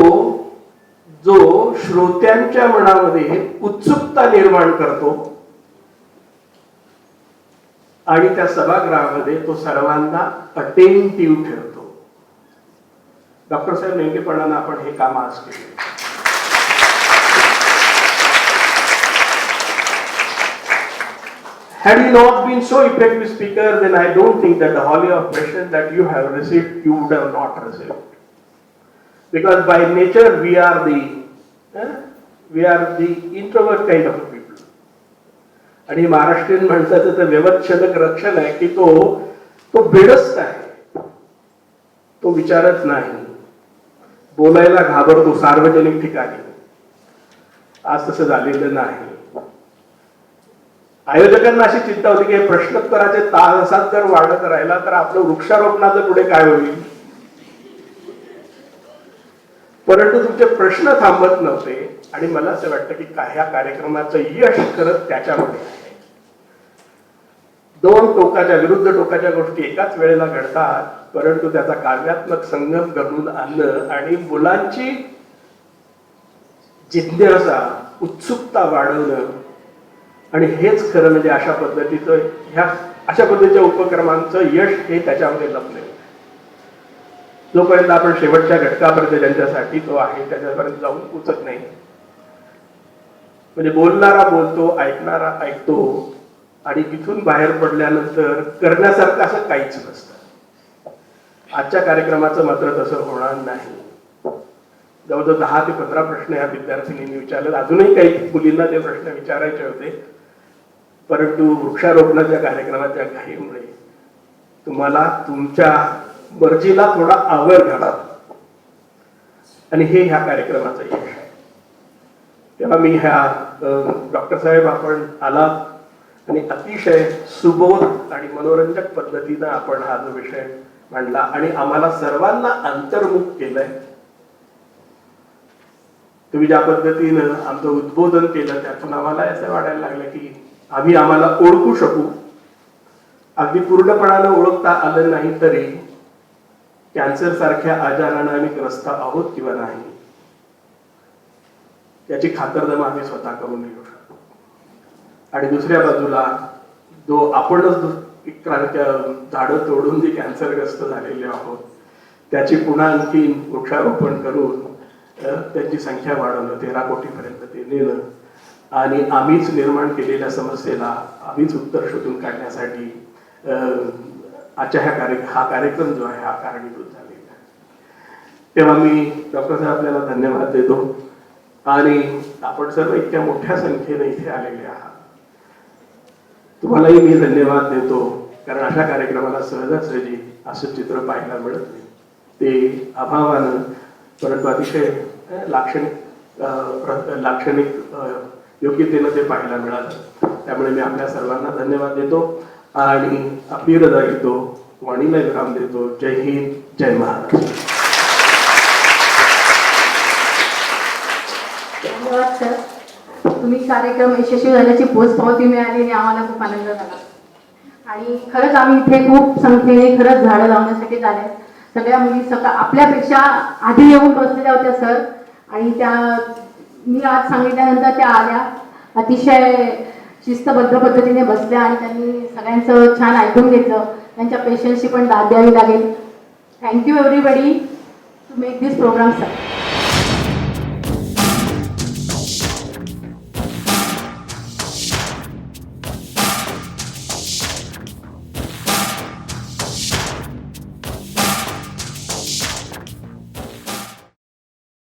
जो श्रोत्यांच्या मनामध्ये उत्सुकता निर्माण करतो आणि त्या सभागृहामध्ये तो सर्वांना अटेंटिव्ह ठेवतो. डॉक्टर साहेब नेमकेपणानं आपण हे काम आज केले. Had you not been so effective speaker, then I don't think that the holy of questions that you have received, you would have not received. Because by nature we are the introvert kind of people. आणि महाराष्ट्रीयन माणसाचं तर व्यवच्छेदक रक्षण आहे की तो बेडस्त आहे. तो विचारत नाही, बोलायला घाबरतो सार्वजनिक ठिकाणी. आज तसं झालेलं नाही. आयोजकांना अशी चिंता होती की प्रश्नोत्तराचे तासात जर वाढत राहिला तर आपलं वृक्षारोपणाचं पुढे काय होईल. परंतु तुमचे प्रश्न थांबत नव्हते आणि मला असं वाटतं की ह्या कार्यक्रमाचं यश खरंच त्याच्यामध्ये आहे. दोन टोकाच्या विरुद्ध टोकाच्या गोष्टी एकाच वेळेला घडतात, परंतु त्याचा काव्यात्मक संगम घडवून आणणं आणि मुलांची जिज्ञासा उत्सुकता वाढवणं, आणि हेच खरं म्हणजे अशा पद्धतीच्या उपक्रमांचं यश हे त्याच्यामध्ये लपलंय. जोपर्यंत आपण शेवटच्या घटकापर्यंत ज्यांच्यासाठी तो आहे त्याच्यापर्यंत जाऊन पोचत नाही, म्हणजे बोलणारा बोलतो, ऐकणारा ऐकतो, आणि तिथून बाहेर पडल्यानंतर करण्यासारखं असं काहीच नसतं. आजच्या कार्यक्रमाचं मात्र तसं होणार नाही. जवळजवळ 10 ते 15 प्रश्न या विद्यार्थिनींनी विचारले. अजूनही काही मुलींना ते प्रश्न विचारायचे होते, परंतु वृक्षारोपणाच्या कार्यक्रमाच्या घाईमुळे तुम्हाला तुमच्या मर्जीला थोडा आवर घाला, आणि हे ह्या कार्यक्रमाचं यश आहे. तेव्हा मी डॉक्टर साहेब आपण आला आणि अतिशय सुबोध आणि मनोरंजक पद्धतीनं आपण हा जो विषय मांडला आणि आम्हाला सर्वांना अंतर्मुख केलंय. तुम्ही ज्या पद्धतीनं आमचं उद्बोधन केलं त्यातून आम्हाला असं वाटायला लागलं की आम्ही आम्हाला ओळखू शकू. अगदी पूर्णपणानं ओळखता आलं नाही तरी कॅन्सर सारख्या आजारानं आम्ही ग्रस्त आहोत किंवा नाही याची खातरजमा आम्ही स्वतः करून घेऊ शकतो. आणि दुसऱ्या बाजूला जो आपणच झाडं तोडून जे कॅन्सरग्रस्त झालेले आहोत त्याची पुन्हा आणखी वृक्षारोपण करून त्यांची संख्या वाढवणं, 13 कोटीपर्यंत ते नेणं, आणि आम्हीच निर्माण केलेल्या समस्येला आम्हीच उत्तर शोधून काढण्यासाठी आजच्या हा कार्यक्रम जो आहे हा कारणीभूत झालेला आहे. तेव्हा मी डॉक्टर साहेब आपल्याला धन्यवाद देतो, आणि आपण सर्व इतक्या मोठ्या संख्येने इथे आलेले आहात. तुम्हालाही मी धन्यवाद देतो, कारण अशा कार्यक्रमाला सहजासहजी असं चित्र पाहायला मिळत नाही. ते अभावानं परंतु अतिशय लाक्षणिक योग्यतेनं ते पाहायला मिळालं. त्यामुळे मी आपल्या सर्वांना धन्यवाद देतो आणि आपली रजा घेतो, वाणीला विराम देतो. जय हिंद, जय महाराष्ट्र. धन्यवाद सर. तुम्ही कार्यक्रम यशस्वी झाल्याची पोचपावती मिळाली आणि आम्हाला खूप आनंद झाला. आणि खरंच आम्ही इथे खूप संख्येने खरंच झाडं लावण्यासाठी झाले. सगळ्या मुली आपल्यापेक्षा आधी येऊन बसलेल्या होत्या सर, आणि त्या मी आज सांगितल्यानंतर त्या आल्या, अतिशय शिस्तबद्ध पद्धतीने बसल्या आणि त्यांनी सगळ्यांचं छान ऐकून घेतलं. त्यांच्या पेशन्सची पण दाद द्यावी लागेल. Thank you everybody to make this program sir.